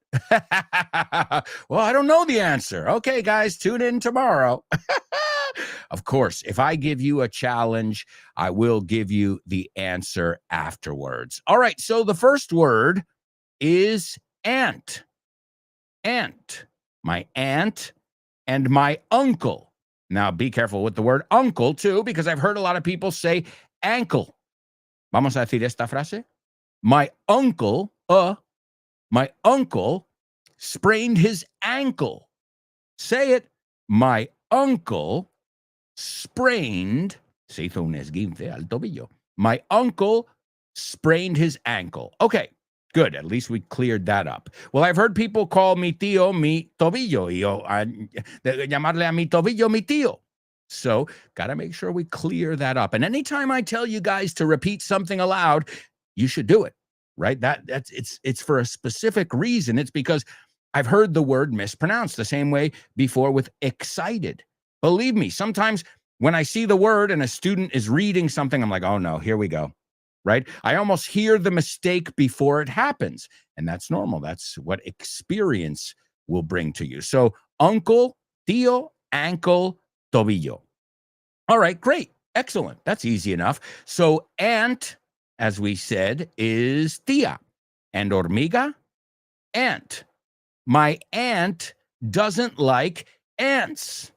Well, I don't know the answer. Okay, guys, tune in tomorrow. Of course, if I give you a challenge, I will give you the answer afterwards. All right, so the first word is aunt. Aunt. My aunt and my uncle. Now, be careful with the word uncle, too, because I've heard a lot of people say ankle. Vamos a decir esta frase. My uncle sprained his ankle. Say it. My uncle sprained, se hizo un esguince al tobillo. My uncle sprained his ankle. Okay, good. At least we cleared that up. Well, I've heard people call mi tío mi tobillo. Llamarle a mi tobillo mi tío. So, got to make sure we clear that up. And anytime I tell you guys to repeat something aloud, you should do it, right? It's for a specific reason. It's because I've heard the word mispronounced the same way before with excited. Believe me, sometimes when I see the word and a student is reading something, I'm like, oh no, here we go, right? I almost hear the mistake before it happens. And that's normal. That's what experience will bring to you. So uncle, tío, ankle, tobillo. All right, great. Excellent. That's easy enough. So aunt, as we said, is tía. And hormiga, ant. My aunt doesn't like ants.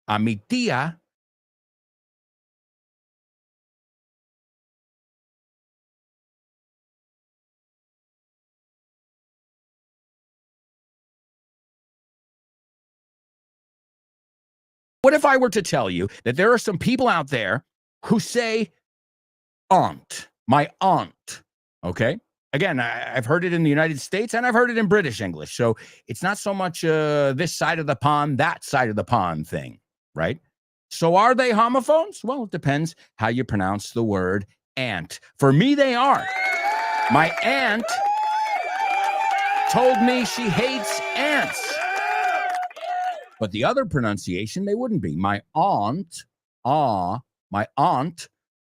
A mi tía What if I were to tell you that there are some people out there who say aunt, my aunt, okay? Again, I've heard it in the United States and I've heard it in British English. So it's not so much this side of the pond, that side of the pond thing, right? So are they homophones? Well, it depends how you pronounce the word aunt. For me, they are. My aunt told me she hates ants. But the other pronunciation, they wouldn't be. My aunt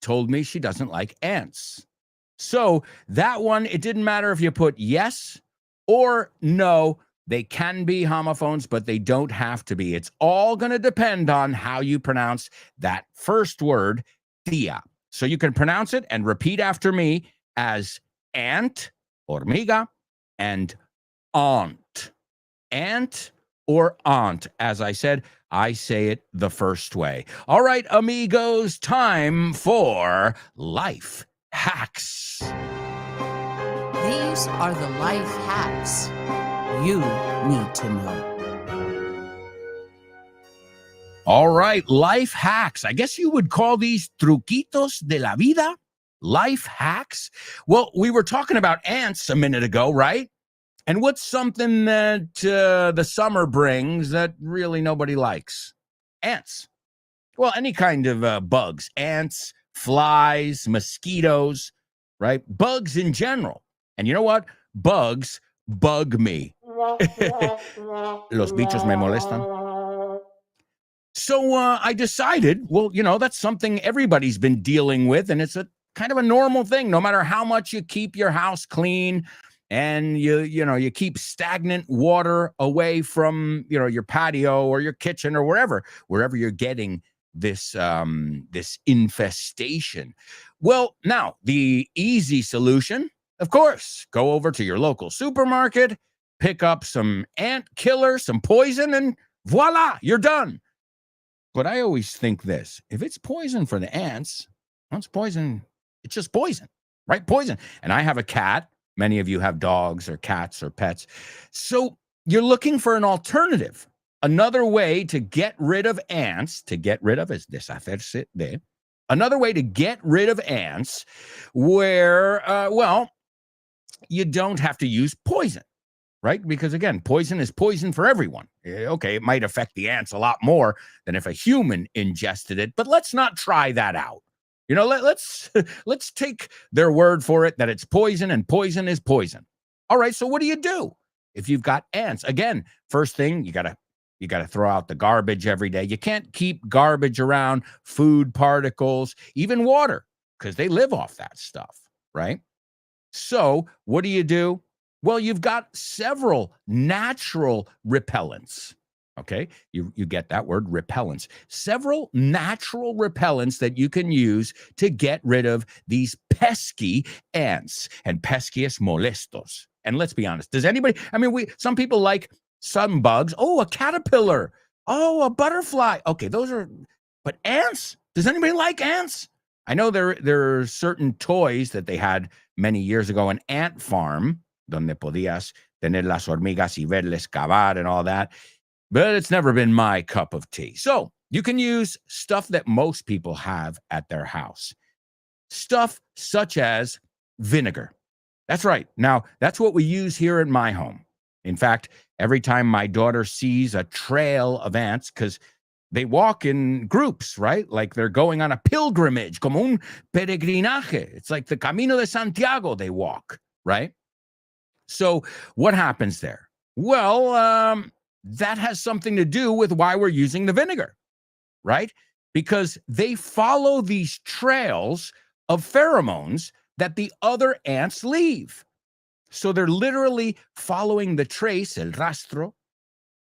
told me she doesn't like ants. So that one, it didn't matter if you put yes or no. They can be homophones, but they don't have to be. It's all going to depend on how you pronounce that first word, tía. So you can pronounce it and repeat after me as ant, hormiga, and aunt. Ant or aunt. As I said, I say it the first way. All right, amigos, time for life hacks. These are the life hacks you need to know. All right, life hacks. I guess you would call these truquitos de la vida. Life hacks. Well, we were talking about ants a minute ago, right? And what's something that the summer brings that really nobody likes? Ants. Well, any kind of bugs. Ants, flies, mosquitoes, right? Bugs in general. And you know what? Bugs bug me. Los bichos me molestan. So I decided, well, you know, that's something everybody's been dealing with, and it's a kind of a normal thing. No matter how much you keep your house clean, and you keep stagnant water away from your patio or your kitchen or wherever you're getting this this infestation. Well, now the easy solution Of course, go over to your local supermarket, pick up some ant killer, some poison, and voila, you're done. But I always think this, if it's poison for the ants, well, it's poison. It's just poison, right? Poison. And I have a cat. Many of you have dogs or cats or pets. So you're looking for an alternative. Another way to get rid of ants, to get rid of is deshacerse de. Another way to get rid of ants where, you don't have to use poison, right? Because again, poison is poison for everyone. Okay, it might affect the ants a lot more than if a human ingested it, but let's not try that out. You know, let's take their word for it that it's poison and poison is poison. All right, so what do you do if you've got ants? Again, first thing, you gotta throw out the garbage every day. You can't keep garbage around, food particles, even water, because they live off that stuff, right? So what do? Well, you've got several natural repellents. Okay, you get that word, repellents. Several natural repellents that you can use to get rid of these pesky ants and pescius molestos. And let's be honest, does anybody, some people like some bugs. Oh, a caterpillar. Oh, a butterfly. Okay, but ants? Does anybody like ants? I know there are certain toys that they had many years ago, an ant farm, donde podías tener las hormigas y verles cavar and all that. But it's never been my cup of tea. So you can use stuff that most people have at their house. Stuff such as vinegar. That's right. Now, that's what we use here in my home. In fact, every time my daughter sees a trail of ants, because they walk in groups, right? Like they're going on a pilgrimage, como un peregrinaje. It's like the Camino de Santiago they walk, right? So what happens there? Well, that has something to do with why we're using the vinegar, right? Because they follow these trails of pheromones that the other ants leave. So they're literally following the trace, el rastro,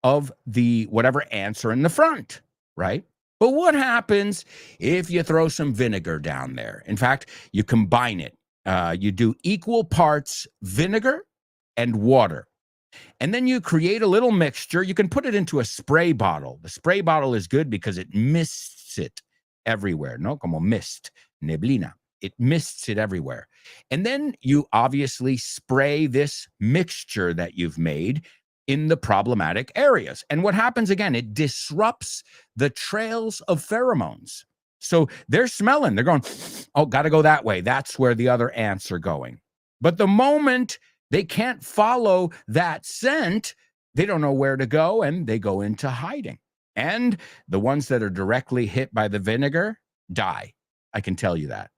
of the whatever ants are in the front, right? But what happens if you throw some vinegar down there? In fact, you combine it. You do equal parts vinegar and water. And then you create a little mixture. You can put it into a spray bottle. The spray bottle is good because it mists it everywhere, no? Como mist, neblina. It mists it everywhere. And then you obviously spray this mixture that you've made in the problematic areas. And what happens again, it disrupts the trails of pheromones. So they're smelling, they're going, oh, got to go that way. That's where the other ants are going. But the moment they can't follow that scent, they don't know where to go and they go into hiding. And the ones that are directly hit by the vinegar die. I can tell you that.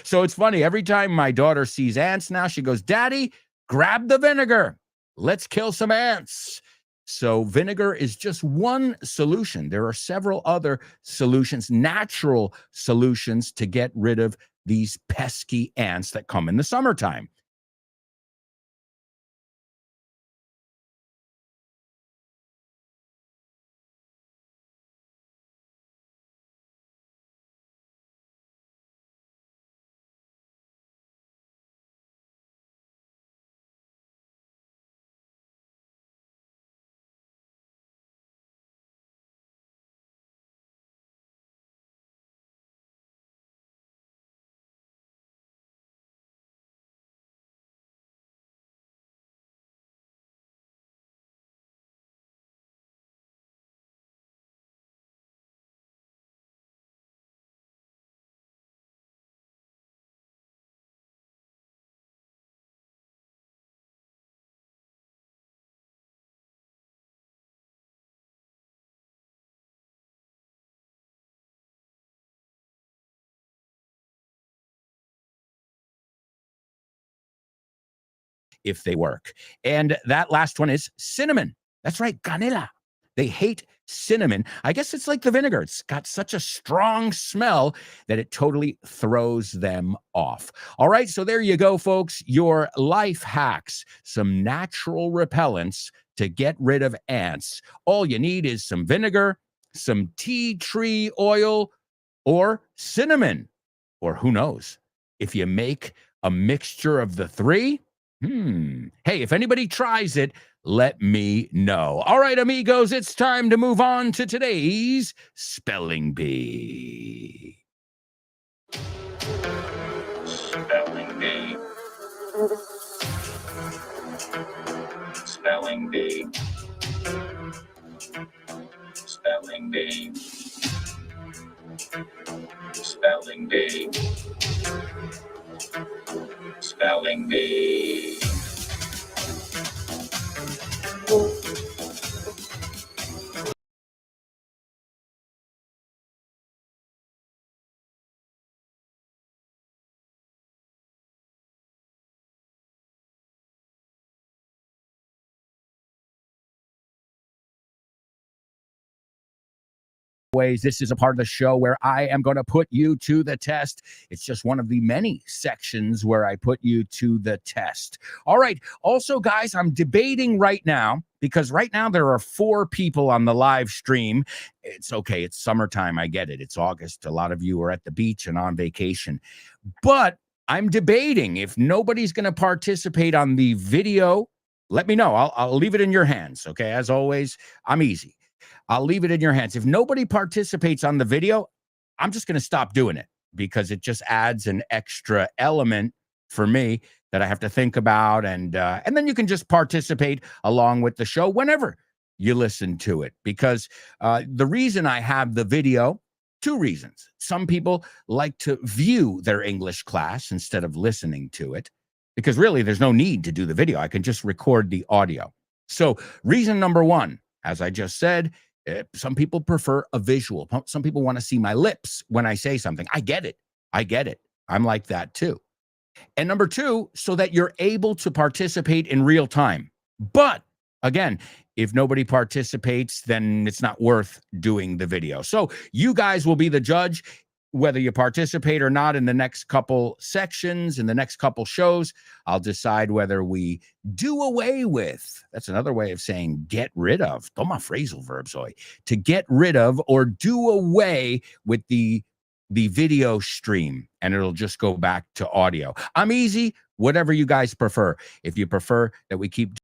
So it's funny. Every time my daughter sees ants now, she goes, Daddy, grab the vinegar. Let's kill some ants. So vinegar is just one solution. There are several other solutions, natural solutions to get rid of these pesky ants that come in the summertime. If they work. And that last one is cinnamon. That's right, canela. They hate cinnamon. I guess it's like the vinegar. It's got such a strong smell that it totally throws them off. All right, so there you go, folks. Your life hacks, some natural repellents to get rid of ants. All you need is some vinegar, some tea tree oil, or cinnamon. Or who knows, if you make A mixture of the three? Hey, if anybody tries it, let me know. All right, amigos, it's time to move on to today's Spelling Bee. Spelling Bee. Spelling Bee. Spelling Bee. Spelling Bee. Spelling Bee. Ways, this is a part of the show where I am going to put you to the test. It's just one of the many sections where I put you to the test. All right. Also, guys, I'm debating right now because right now there are 4 people on the live stream. It's okay. It's summertime. I get it. It's August. A lot of you are at the beach and on vacation. But I'm debating if nobody's going to participate on the video. Let me know. I'll leave it in your hands. Okay. As always, I'm easy. I'll leave it in your hands. If nobody participates on the video, I'm just going to stop doing it because it just adds an extra element for me that I have to think about. And then you can just participate along with the show whenever you listen to it. Because the reason I have the video, 2 reasons. Some people like to view their English class instead of listening to it. Because really, there's no need to do the video. I can just record the audio. So reason number 1, as I just said, some people prefer a visual. Some people want to see my lips when I say something. I get it. I'm like that too. And number 2, so that you're able to participate in real time. But again, if nobody participates, then it's not worth doing the video. So you guys will be the judge. Whether you participate or not in the next couple sections, in the next couple shows, I'll decide whether we do away with, that's another way of saying get rid of, toma phrasal verbs, to get rid of or do away with the video stream, and it'll just go back to audio. I'm easy, whatever you guys prefer. If you prefer that we keep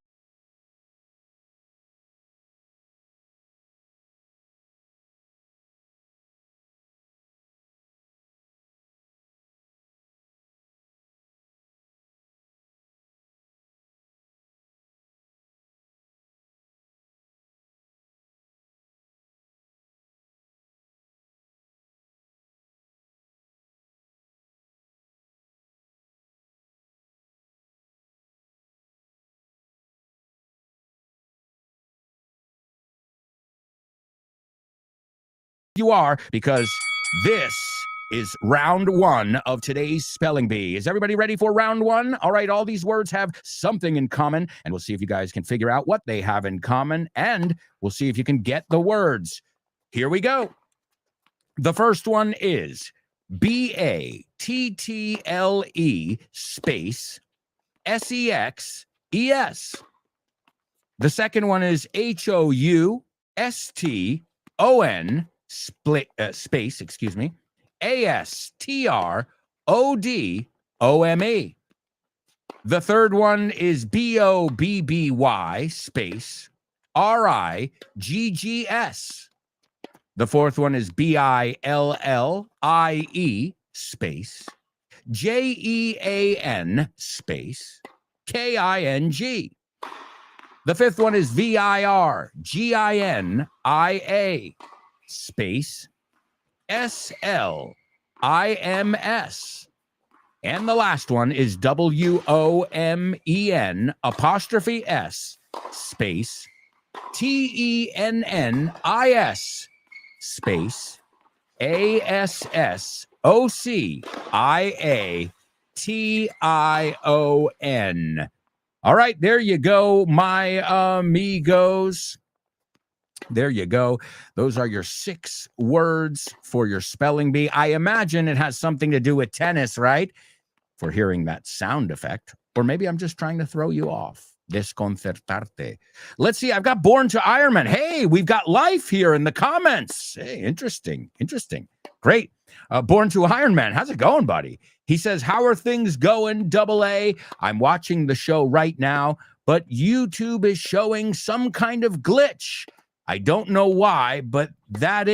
you are, because this is round 1 of today's Spelling Bee. Is everybody ready for round 1? All right, all these words have something in common, and we'll see if you guys can figure out what they have in common, and we'll see if you can get the words. Here we go. The first one is BATTLE space SEXES. The second one is HOUSTON space, ASTRODOME. The third one is BOBBY space RIGGS. The fourth one is BILLIE space JEAN space KING. The fifth one is VIRGINIA space SLIMS. And the last one is WOMEN apostrophe S space TENNIS space ASSOCIATION. All right, there you go, my amigos. There you go. Those are your 6 words for your spelling bee. I imagine it has something to do with tennis, right? For hearing that sound effect. Or maybe I'm just trying to throw you off. Desconcertarte. Let's see. I've got Born to Ironman. Hey, we've got life here in the comments. Hey, interesting. Great. Born to Iron Man, how's it going, buddy? He says, how are things going, Double A? I'm watching the show right now, but YouTube is showing some kind of glitch. I don't know why, but that.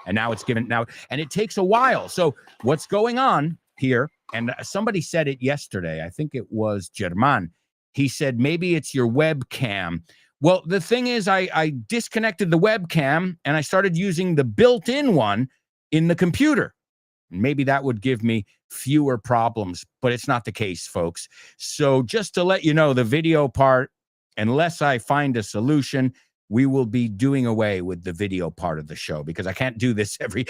And now it's given now, and it takes a while. So what's going on here? And somebody said it yesterday. I think it was German. He said maybe it's your webcam. Well, the thing is, I disconnected the webcam and I started using the built-in one in the computer. Maybe that would give me fewer problems, but it's not the case, folks. So just to let you know, the video part, unless I find a solution, we will be doing away with the video part of the show because I can't do this every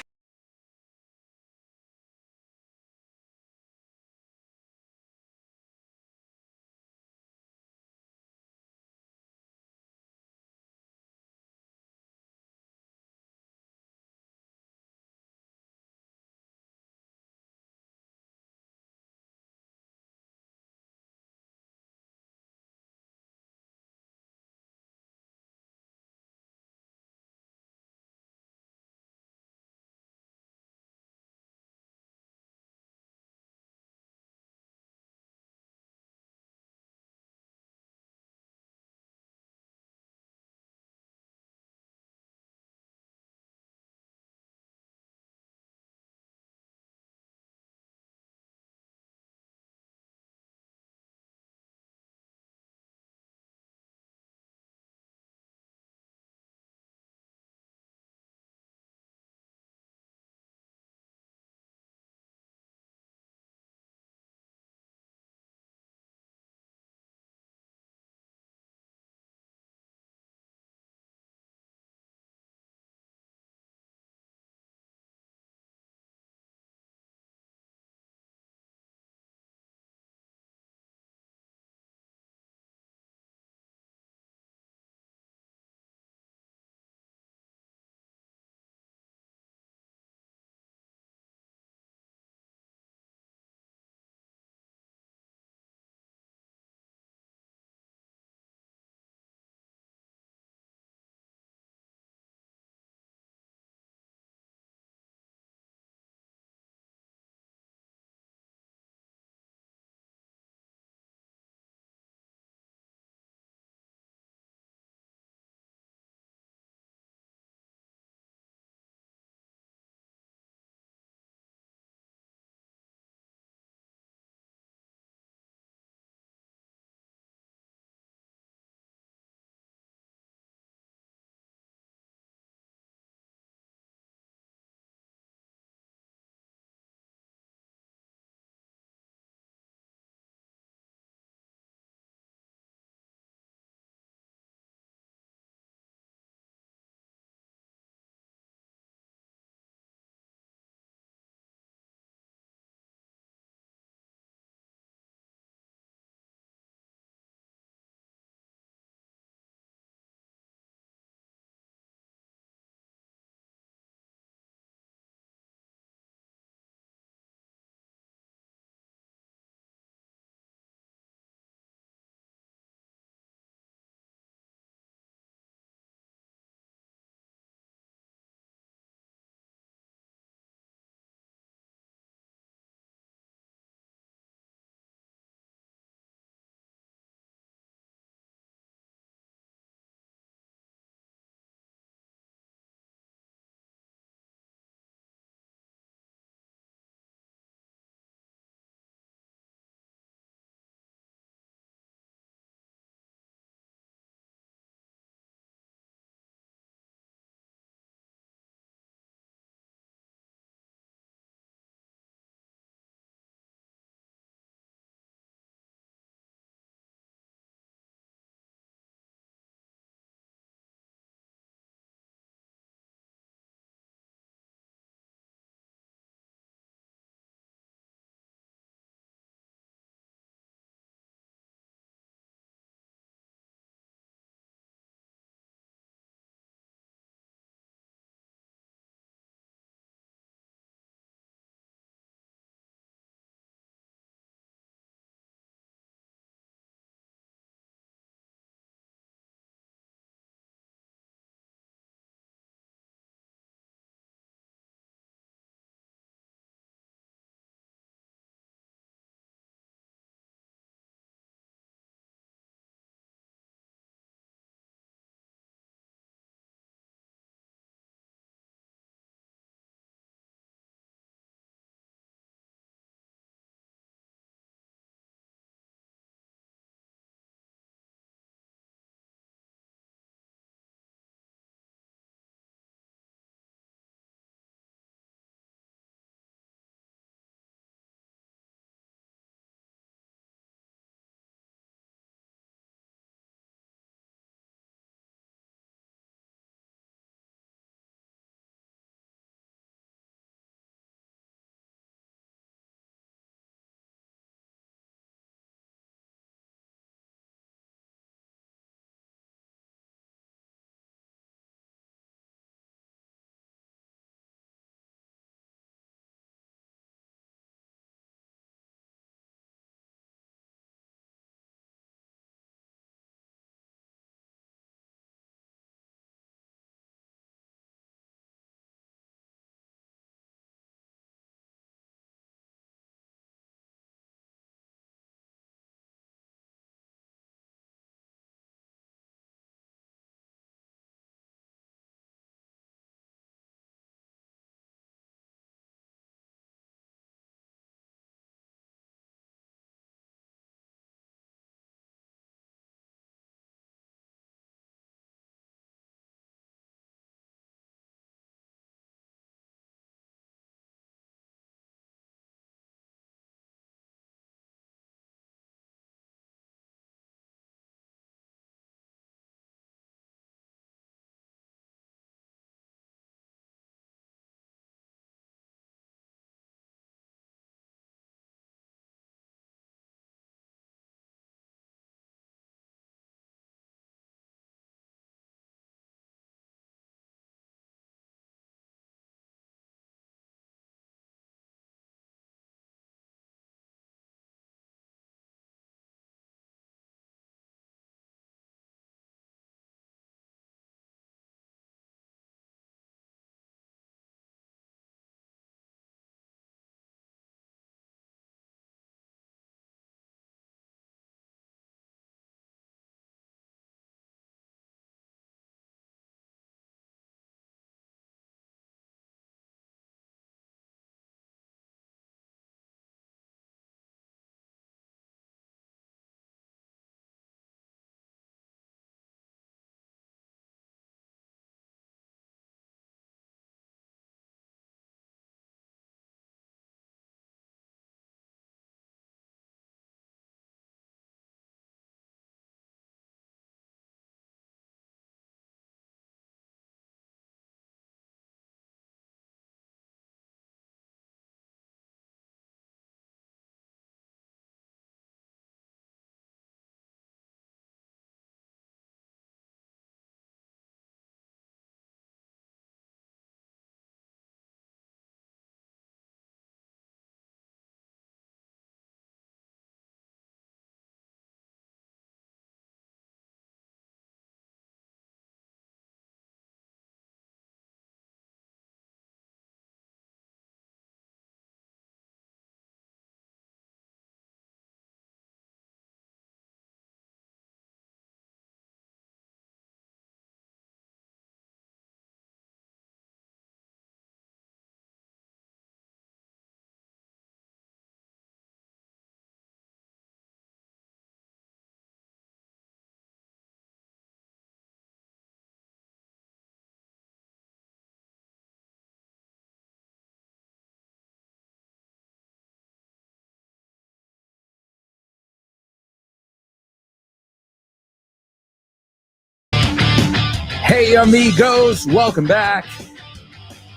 Hey, amigos, welcome back.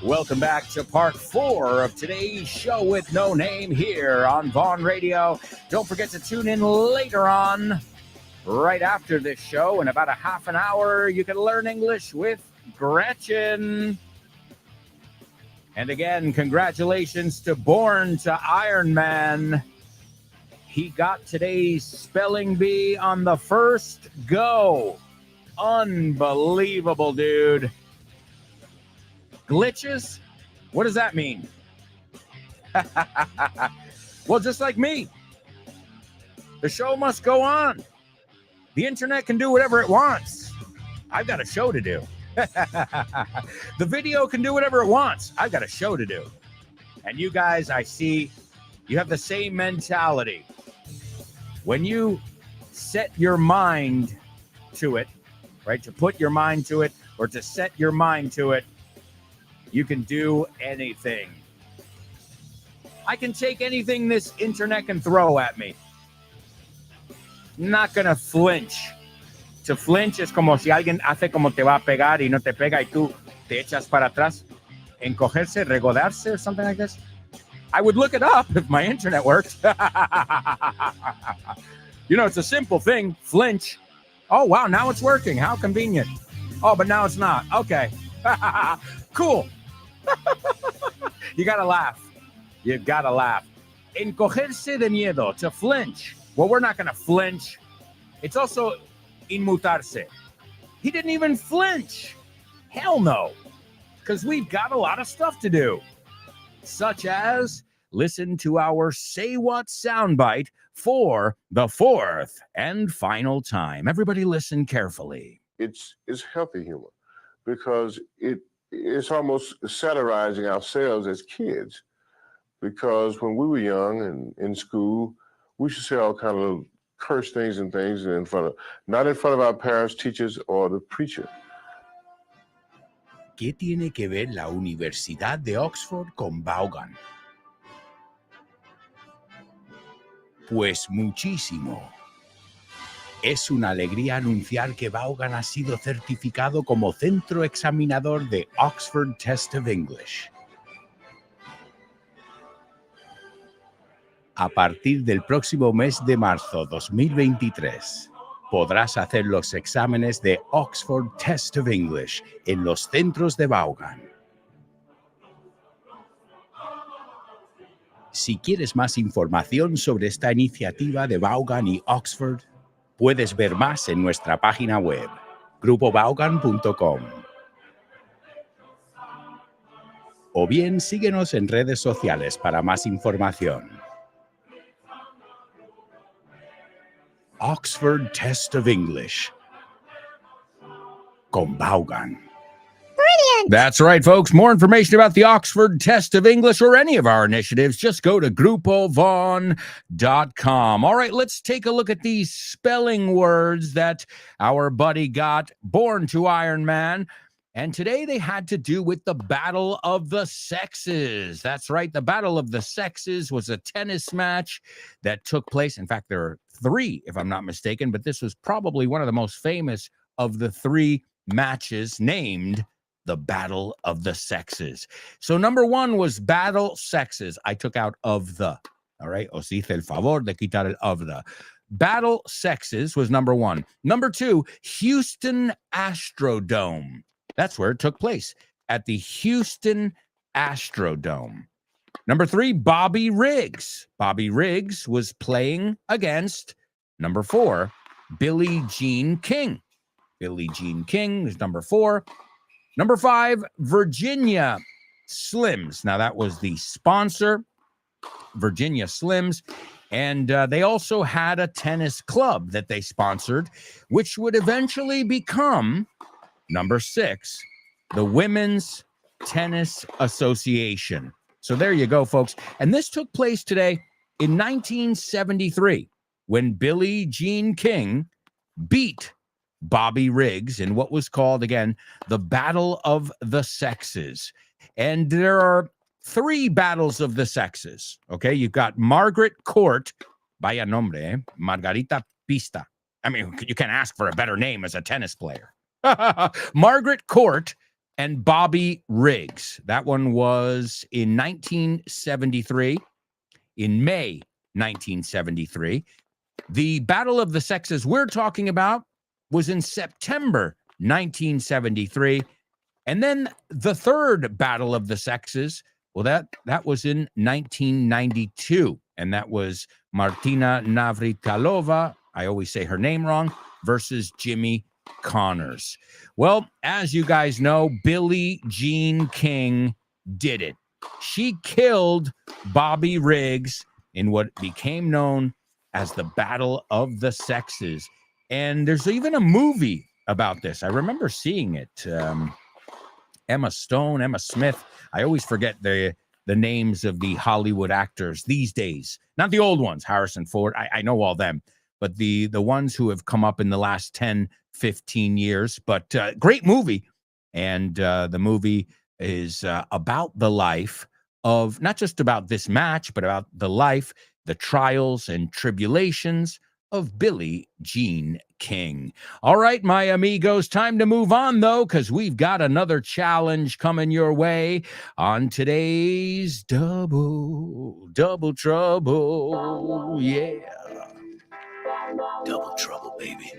Welcome back to part 4 of today's show with no name here on Vaughn Radio. Don't forget to tune in later on, right after this show. In about a half an hour, you can learn English with Gretchen. And again, congratulations to Born to Iron Man. He got today's spelling bee on the first go. Unbelievable, dude. Glitches? What does that mean? Well, just like me. The show must go on. The internet can do whatever it wants. I've got a show to do. The video can do whatever it wants. I've got a show to do. And you guys, I see, you have the same mentality. When you set your mind to it, right, to put your mind to it or to set your mind to it, you can do anything. I can take anything this internet can throw at me. Not gonna flinch. To flinch es como si alguien hace como te va a pegar y no te pega y tú te echas para atrás. Encogerse, regodarse, or something like this. I would look it up if my internet worked. You know, it's a simple thing. Flinch. Oh, wow, now it's working. How convenient. Oh, but now it's not. Okay. Cool. You gotta laugh. You gotta laugh. Encogerse de miedo, to flinch. Well, we're not gonna flinch. It's also inmutarse. He didn't even flinch. Hell no. Because we've got a lot of stuff to do. Such as listen to our Say What soundbite for the 4th and final time. Everybody listen carefully. It's healthy humor because it's almost satirizing ourselves as kids. Because when we were young and in school, we should say all kind of curse things and things not in front of our parents, teachers, or the preacher. ¿Qué tiene que ver la Universidad de Oxford con Vaughan? Pues muchísimo. Es una alegría anunciar que Vaughan ha sido certificado como centro examinador de Oxford Test of English. A partir del próximo mes de marzo 2023, podrás hacer los exámenes de Oxford Test of English en los centros de Vaughan. Si quieres más información sobre esta iniciativa de Vaughan y Oxford, puedes ver más en nuestra página web, grupovaughan.com. O bien síguenos en redes sociales para más información. Oxford Test of English con Vaughan. Brilliant. That's right, folks. More information about the Oxford Test of English or any of our initiatives, just go to grupovaughn.com. All right, let's take a look at these spelling words that our buddy got. Born to Iron Man. And today they had to do with the Battle of the Sexes. That's right. The Battle of the Sexes was a tennis match that took place. In fact, there are 3, if I'm not mistaken, but this was probably one of the most famous of the 3 matches named the Battle of the Sexes. So number 1 was Battle Sexes. I took out of the. All right. Os hice el favor de quitar el of the. Battle Sexes was number 1. Number 2, Houston Astrodome. That's where it took place, at the Houston Astrodome. Number 3, Bobby Riggs. Bobby Riggs was playing against, number 4, Billie Jean King. Billie Jean King is number 4. Number 5, Virginia Slims. Now, that was the sponsor, Virginia Slims. And they also had a tennis club that they sponsored, which would eventually become, number 6, the Women's Tennis Association. So there you go, folks. And this took place today in 1973 when Billie Jean King beat Bobby Riggs in what was called, again, the Battle of the Sexes. And there are 3 battles of the sexes, okay? You've got Margaret Court, vaya nombre, Margarita Pista. I mean, you can't ask for a better name as a tennis player. Margaret Court and Bobby Riggs. That one was in 1973, in May 1973. The Battle of the Sexes we're talking about was in September 1973. And then the third Battle of the Sexes, well, that was in 1992. And that was Martina Navratilova, I always say her name wrong, versus Jimmy Connors. Well, as you guys know, Billie Jean King did it. She killed Bobby Riggs in what became known as the Battle of the Sexes. And there's even a movie about this. I remember seeing it. Emma Stone, Emma Smith. I always forget the names of the Hollywood actors these days. Not the old ones, Harrison Ford. I know all them, but the ones who have come up in the last 10, 15 years. But great movie. And the movie is about the life of, not just about this match, but about the life, the trials and tribulations of Billie Jean King. All right, my amigos, time to move on, though, because we've got another challenge coming your way on today's Double Trouble. Yeah. Double Trouble, baby.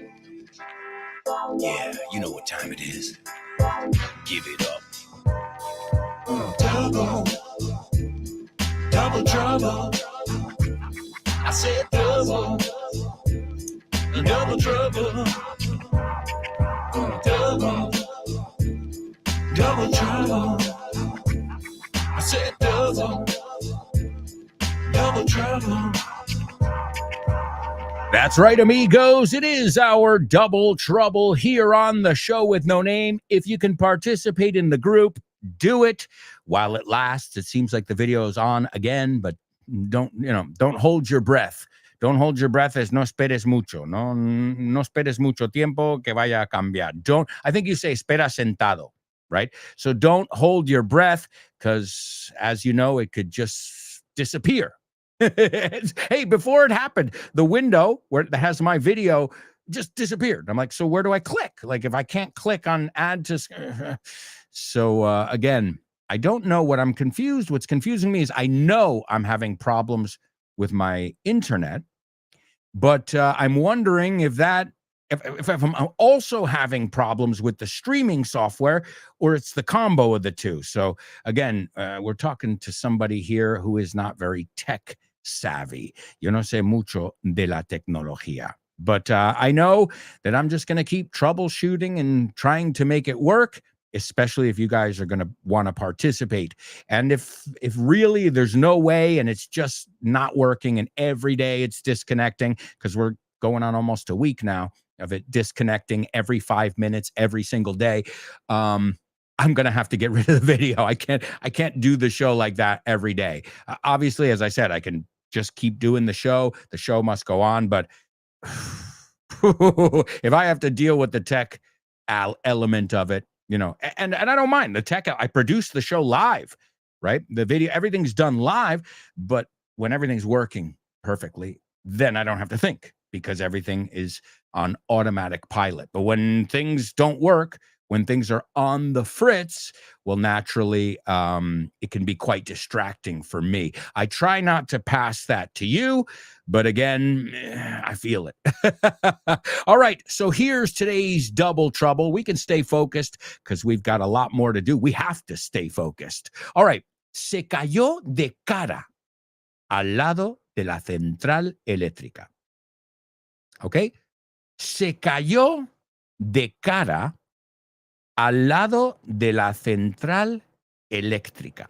Yeah, you know what time it is. Give it up. Double Trouble. I said double trouble. Double trouble. I said double trouble. That's right, amigos. It is our Double Trouble here on the Show with No Name. If you can participate in the group, do it while it lasts. It seems like the video is on again, but don't hold your breath. Don't hold your breath as no esperes mucho. No esperes mucho tiempo que vaya a cambiar. I think you say espera sentado, right? So don't hold your breath because, as you know, it could just disappear. Hey, before it happened, the window that has my video just disappeared. I'm like, so where do I click? Like, if I can't click on add to... So, again, I don't know what I'm confused. What's confusing me is I know I'm having problems with my internet, but I'm wondering if I'm also having problems with the streaming software, or it's the combo of the two. So again, we're talking to somebody here who is not very tech savvy. Yo no sé mucho de la tecnología. But I know that I'm just going to keep troubleshooting and trying to make it work, especially if you guys are going to want to participate. And if really there's no way and it's just not working and every day it's disconnecting, because we're going on almost a week now of it disconnecting every 5 minutes, every single day, I'm going to have to get rid of the video. I can't do the show like that every day. Obviously, as I said, I can just keep doing the show. The show must go on. But if I have to deal with the tech element of it, and I don't mind the tech. I produce the show live, right? The video, everything's done live, but when everything's working perfectly, then I don't have to think because everything is on automatic pilot. But when things don't work, when things are on the fritz, well, naturally, it can be quite distracting for me. I try not to pass that to you, but again, I feel it. All right, so here's today's Double Trouble. We can stay focused because we've got a lot more to do. We have to stay focused. All right, se cayó de cara al lado de la central eléctrica. Okay, se cayó de cara al lado de la central eléctrica.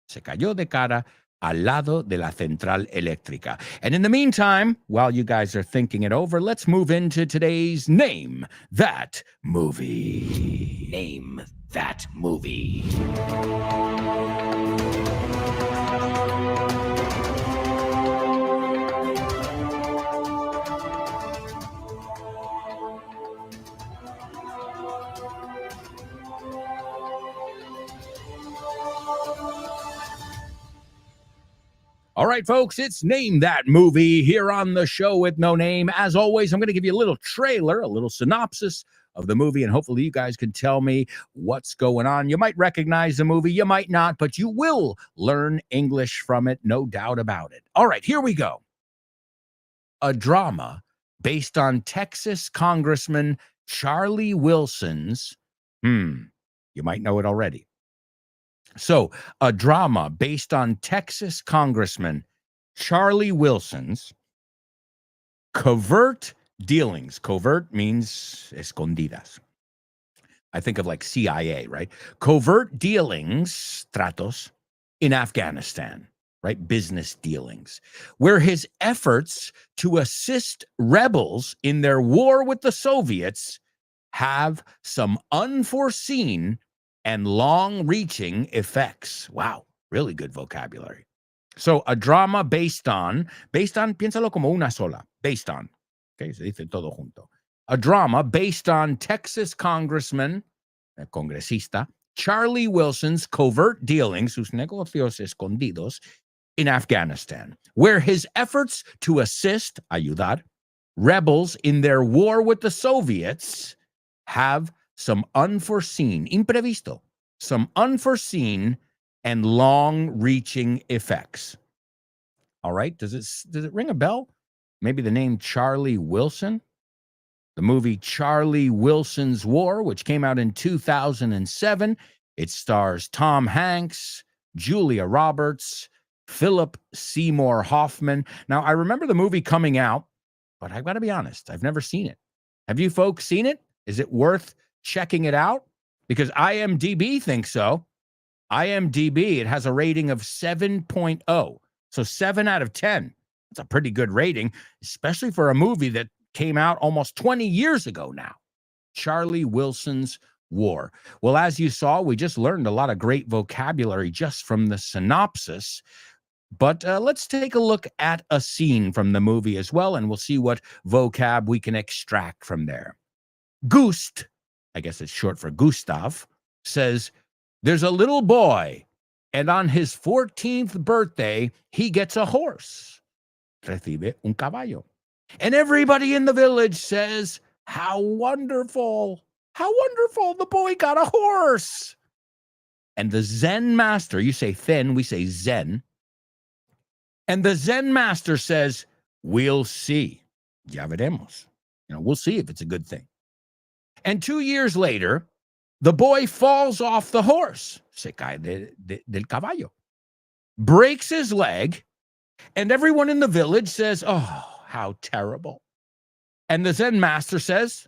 Se cayó de cara al lado de la central eléctrica. And in the meantime, while you guys are thinking it over, let's move into today's Name That Movie. Name That Movie. All right, folks, it's Name That Movie here on the show with no name. As always, I'm going to give you a little trailer, a little synopsis of the movie, and hopefully you guys can tell me what's going on. You might recognize the movie, you might not, but you will learn English from it, no doubt about it. All right, here we go. A drama based on Texas Congressman Charlie Wilson's, you might know it already. So, a drama based on Texas Congressman Charlie Wilson's covert dealings. Covert means escondidas. I think of like CIA, right? Covert dealings, tratos, in Afghanistan, right? Business dealings, where his efforts to assist rebels in their war with the Soviets have some unforeseen and long-reaching effects. Wow, really good vocabulary. So a drama based on, piénsalo como una sola, based on, okay, se dice todo junto. A drama based on Texas Congressman, congresista, Charlie Wilson's covert dealings, sus negocios escondidos, in Afghanistan, where his efforts to assist, ayudar, rebels in their war with the Soviets have some unforeseen, imprevisto, some unforeseen and long-reaching effects. All right, does it ring a bell? Maybe the name Charlie Wilson? The movie Charlie Wilson's War, which came out in 2007. It stars Tom Hanks, Julia Roberts, Philip Seymour Hoffman. Now, I remember the movie coming out, but I've got to be honest, I've never seen it. Have you folks seen it? Is it worth checking it out? Because IMDb thinks so. IMDb, it has a rating of 7.0. So 7 out of 10. That's a pretty good rating, especially for a movie that came out almost 20 years ago now. Charlie Wilson's War. Well, as you saw, we just learned a lot of great vocabulary just from the synopsis. But let's take a look at a scene from the movie as well, and we'll see what vocab we can extract from there. Gust, I guess it's short for Gustav, says, there's a little boy, and on his 14th birthday, he gets a horse. Recibe un caballo. And everybody in the village says, how wonderful, the boy got a horse. And the Zen master, you say Zen, we say Zen. And the Zen master says, we'll see. Ya veremos. We'll see if it's a good thing. And 2 years later, the boy falls off the horse, se cae del caballo, breaks his leg, and everyone in the village says, oh, how terrible. And the Zen master says,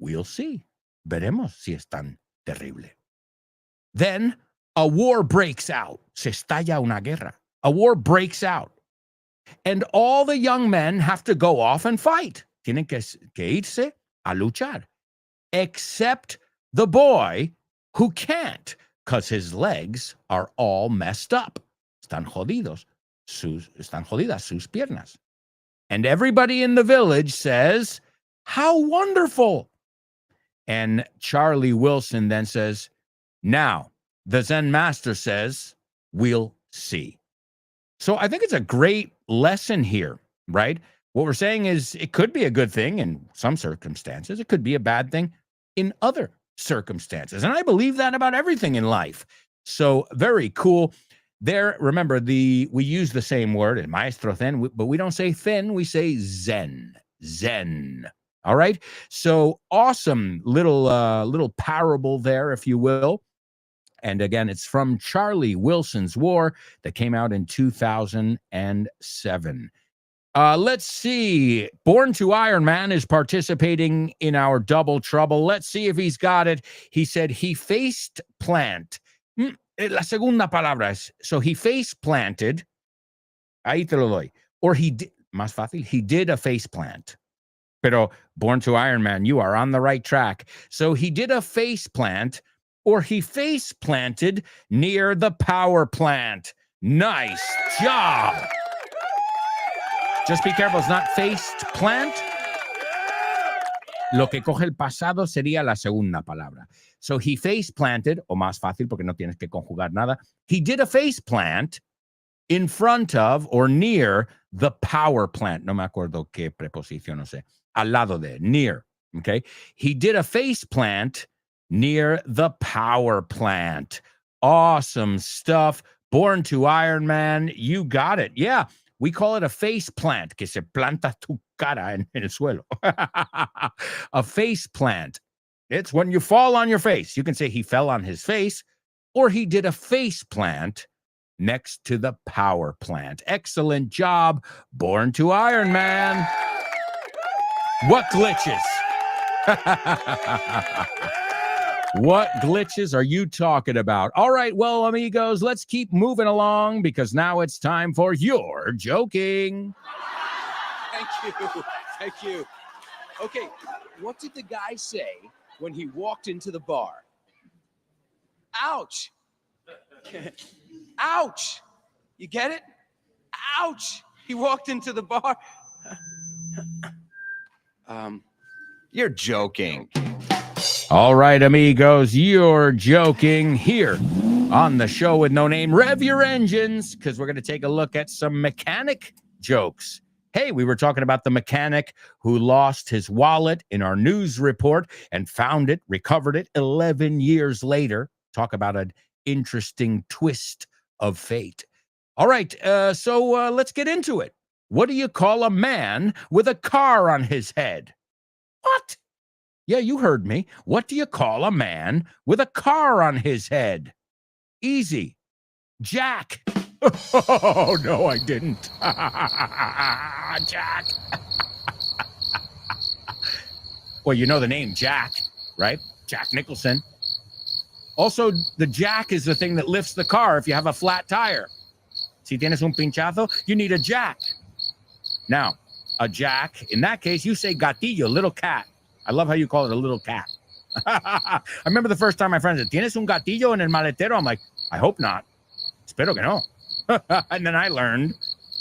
we'll see. Veremos si es tan terrible. Then a war breaks out. Se estalla una guerra. A war breaks out. And all the young men have to go off and fight. Tienen que irse a luchar. Except the boy who can't, because his legs are all messed up. Están jodidas sus piernas. And everybody in the village says, how wonderful. And Charlie Wilson then says, now, the Zen master says, we'll see. So I think it's a great lesson here, right? What we're saying is it could be a good thing in some circumstances. It could be a bad thing in other circumstances. And I believe that about everything in life. So very cool. There, remember, we use the same word in maestro zen, but we don't say thin, we say zen. Zen. All right? So awesome little parable there, if you will. And again, it's from Charlie Wilson's War that came out in 2007. Let's see. Born to Iron Man is participating in our Double Trouble. Let's see if he's got it. He said he faced plant. La segunda palabra es, so he face planted. Ahí te lo doy. Or he did, más fácil, he did a face plant. Pero Born to Iron Man, you are on the right track. So he did a face plant, or he face planted near the power plant. Nice job. Just be careful, it's not faced plant. Lo que coge el pasado sería la segunda palabra. So he face planted, o más fácil porque no tienes que conjugar nada. He did a face plant in front of or near the power plant. No me acuerdo qué preposición, no sé. Al lado de, near. Okay. He did a face plant near the power plant. Awesome stuff. Born to Iron Man. You got it. Yeah. We call it a face plant, que se planta tu cara en el suelo. A face plant. It's when you fall on your face. You can say he fell on his face, or he did a face plant next to the power plant. Excellent job. Born to Iron Man. What glitches? What glitches are you talking about? All right, well, amigos, let's keep moving along because now it's time for You're Joking. Thank you. Thank you. Okay, what did the guy say when he walked into the bar? Ouch. Ouch. You get it? Ouch. He walked into the bar. You're joking. All right, amigos, You're Joking here on the show with no name. Rev your engines, because we're going to take a look at some mechanic jokes. Hey, we were talking about the mechanic who lost his wallet in our news report and found it, recovered it 11 years later. Talk about an interesting twist of fate. All right, so let's get into it. What do you call a man with a car on his head? What? Yeah, you heard me. What do you call a man with a car on his head? Easy. Jack. Oh, no, I didn't. Jack. Well, you know the name Jack, right? Jack Nicholson. Also, the jack is the thing that lifts the car if you have a flat tire. Si tienes un pinchazo, you need a jack. Now, a jack, in that case, you say gatillo, little cat. I love how you call it a little cat. I remember the first time my friend said, ¿Tienes un gatillo en el maletero? I'm like, I hope not. Espero que no. And then I learned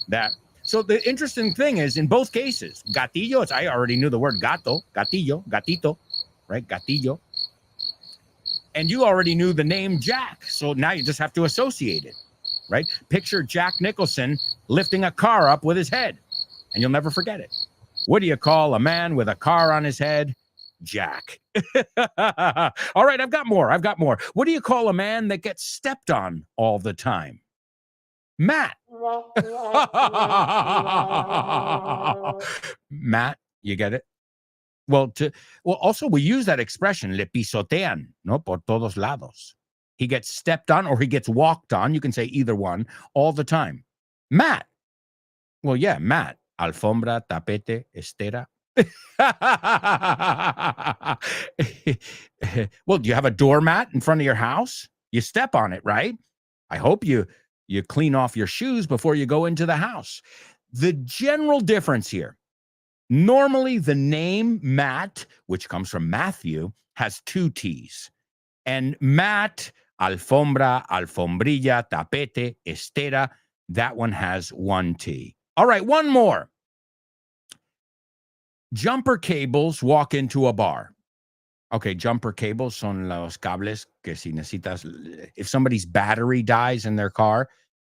that. So the interesting thing is, in both cases, gatillo, I already knew the word gato, gatillo, gatito, right? Gatillo. And you already knew the name Jack. So now you just have to associate it, right? Picture Jack Nicholson lifting a car up with his head, and you'll never forget it. What do you call a man with a car on his head? Jack. All right, I've got more. What do you call a man that gets stepped on all the time? Matt. Matt, you get it? Well, also we use that expression, le pisotean, no, por todos lados. He gets stepped on or he gets walked on. You can say either one all the time. Matt. Well, yeah, Matt. Alfombra, tapete, estera. Well, do you have a doormat in front of your house? You step on it, right? I hope you clean off your shoes before you go into the house. The general difference here, normally the name Matt, which comes from Matthew, has two T's. And Matt, alfombra, alfombrilla, tapete, estera, that one has one T. All right, one more. Jumper cables walk into a bar. Okay, jumper cables son los cables que si necesitas, if somebody's battery dies in their car,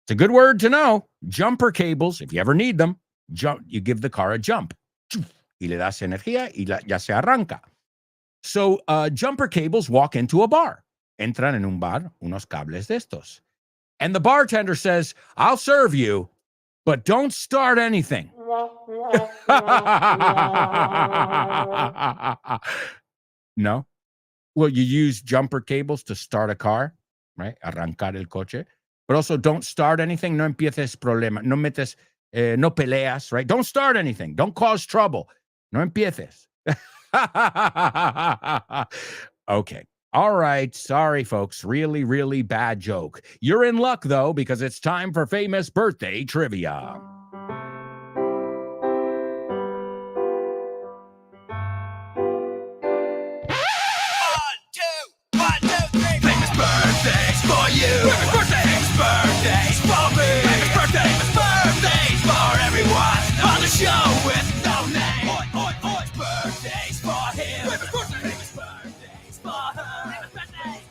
it's a good word to know. Jumper cables, if you ever need them, you give the car a jump. Y le das energía y ya se arranca. So jumper cables walk into a bar. Entran en un bar unos cables de estos. And the bartender says, I'll serve you, but don't start anything. No? Well, you use jumper cables to start a car, right? Arrancar el coche. But also don't start anything. No empieces problema. No metes, no peleas, right? Don't start anything. Don't cause trouble. No empieces. Okay. All right. Sorry, folks. Really, really bad joke. You're in luck, though, because it's time for famous birthday trivia. Birthdays for you. Birthdays for me. Birthdays for everyone on the show with no name. Birthdays for him. Birthdays for her.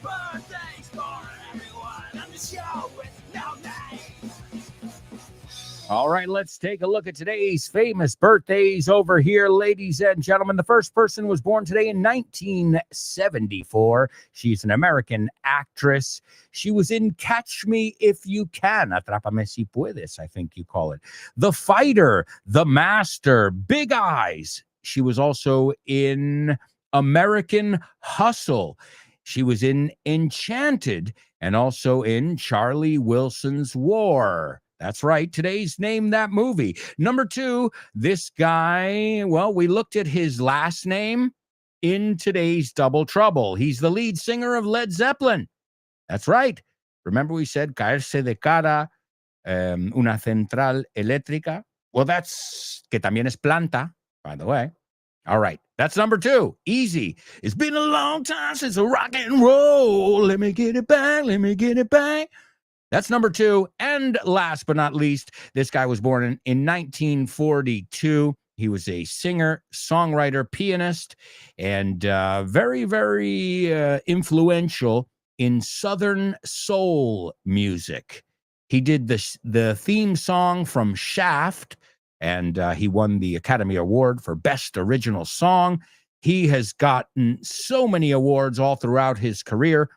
Birthdays for everyone on the show with no name. All right, let's take a look at today's famous birthdays over here, ladies and gentlemen. The first person was born today in 1974. She's an American actress. She was in Catch Me If You Can, Atrápame Si Puedes, I think you call it. The Fighter, The Master, Big Eyes. She was also in American Hustle. She was in Enchanted and also in Charlie Wilson's War. That's right. Today's Name That Movie. Number 2, this guy, well, we looked at his last name in today's Double Trouble. He's the lead singer of Led Zeppelin. That's right. Remember we said caerse de cara, una central eléctrica? Well, that's, que también es planta, by the way. All right. That's number 2. Easy. It's been a long time since a rock and roll. Let me get it back. Let me get it back. That's number 2. And last but not least, this guy was born in 1942. He was a singer, songwriter, pianist, and very, very influential in Southern soul music. He did the theme song from Shaft, and he won the Academy Award for Best Original Song. He has gotten so many awards all throughout his career.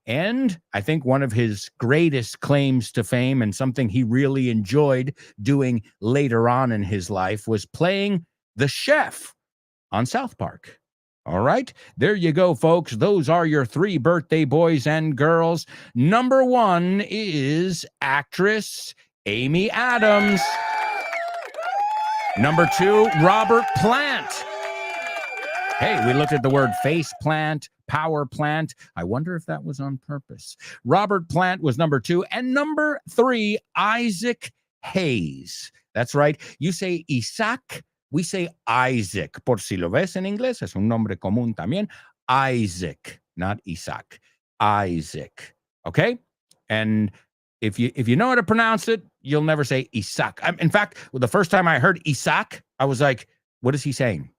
And I think one of his greatest claims to fame and something he really enjoyed doing later on in his life was playing the chef on South Park. All right, there you go, folks. Those are your 3 birthday boys and girls. Number 1 is actress Amy Adams. Number 2, Robert Plant. Hey, we looked at the word face plant, power plant. I wonder if that was on purpose. Robert Plant was number 2. And number 3, Isaac Hayes. That's right. You say Isaac, we say Isaac. Por si lo ves en inglés, es un nombre común también. Isaac, not Isaac. Isaac. Okay? And if you know how to pronounce it, you'll never say Isaac. In fact, the first time I heard Isaac, I was like, what is he saying?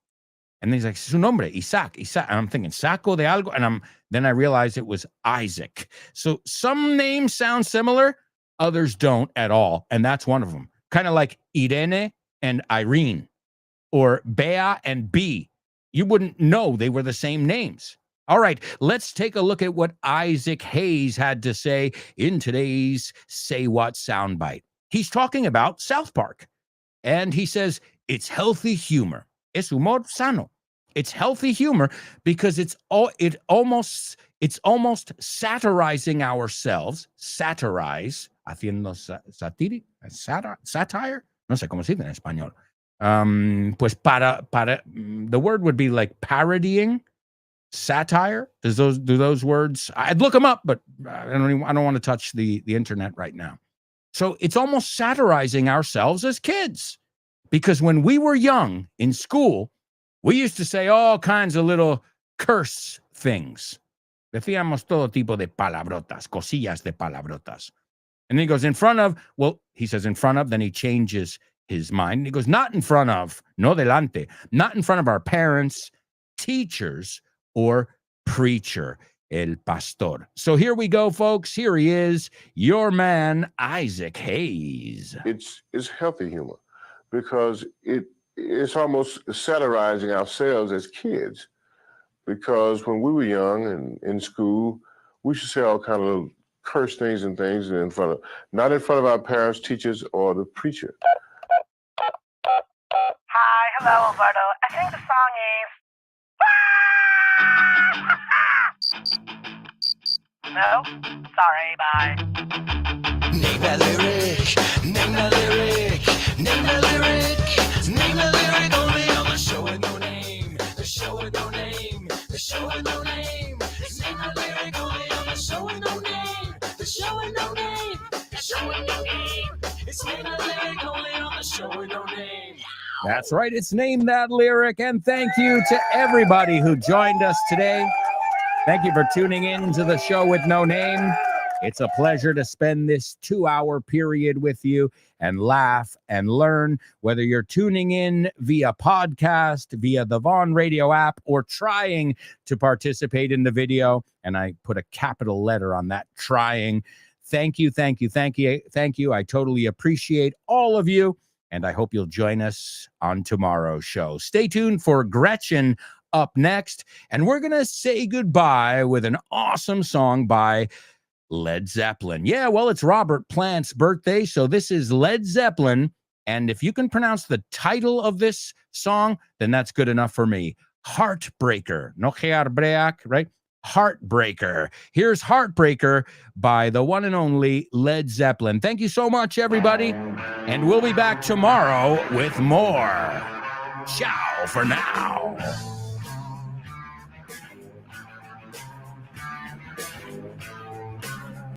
And then he's like, su nombre, Isaac. And I'm thinking, saco de algo. And then I realized it was Isaac. So some names sound similar, others don't at all. And that's one of them. Kind of like Irene and Irene, or Bea and B. You wouldn't know they were the same names. All right, let's take a look at what Isaac Hayes had to say in today's Say What soundbite. He's talking about South Park. And he says, it's healthy humor. Es humor sano. It's healthy humor because it's almost satirizing ourselves. Satirize, haciendo satire. No sé cómo se dice en español. Pues the word would be like parodying, satire. Do those words? I'd look them up, but I don't want to touch the internet right now. So it's almost satirizing ourselves as kids. Because when we were young in school, we used to say all kinds of little curse things. Decíamos todo tipo de palabrotas, cosillas de palabrotas. And then he goes, in front of, well, he says in front of, then he changes his mind. He goes, not in front of, no delante, not in front of our parents, teachers, or preacher, el pastor. So here we go, folks. Here he is, your man, Isaac Hayes. It's healthy humor. Because it's almost satirizing ourselves as kids. Because when we were young and in school, we should say all kind of little curse things and things not in front of our parents, teachers, or the preacher. Hi, hello, Alberto. I think the song is... No? Sorry, bye. Name that lyric, name that lyric, name that lyric, name that lyric only on the show with no name, the show with no name, the show with no name. Name that lyric only on the show with no name, the show with no name, the show with no name. It's name that lyric only on the show with no name. That's right. It's Name That Lyric. And thank you to everybody who joined us today. Thank you for tuning in to the show with no name. It's a pleasure to spend this 2-hour period with you and laugh and learn, whether you're tuning in via podcast, via the Vaughn Radio app, or trying to participate in the video. And I put a capital letter on that, trying. Thank you. I totally appreciate all of you, and I hope you'll join us on tomorrow's show. Stay tuned for Gretchen up next, and we're going to say goodbye with an awesome song by Led Zeppelin. Yeah, well, it's Robert Plant's birthday, so this is Led Zeppelin, and if you can pronounce the title of this song, then that's good enough for me. Heartbreaker. No heartbreak, right? Heartbreaker. Here's Heartbreaker by the one and only Led Zeppelin. Thank you so much, everybody, and we'll be back tomorrow with more. Ciao for now.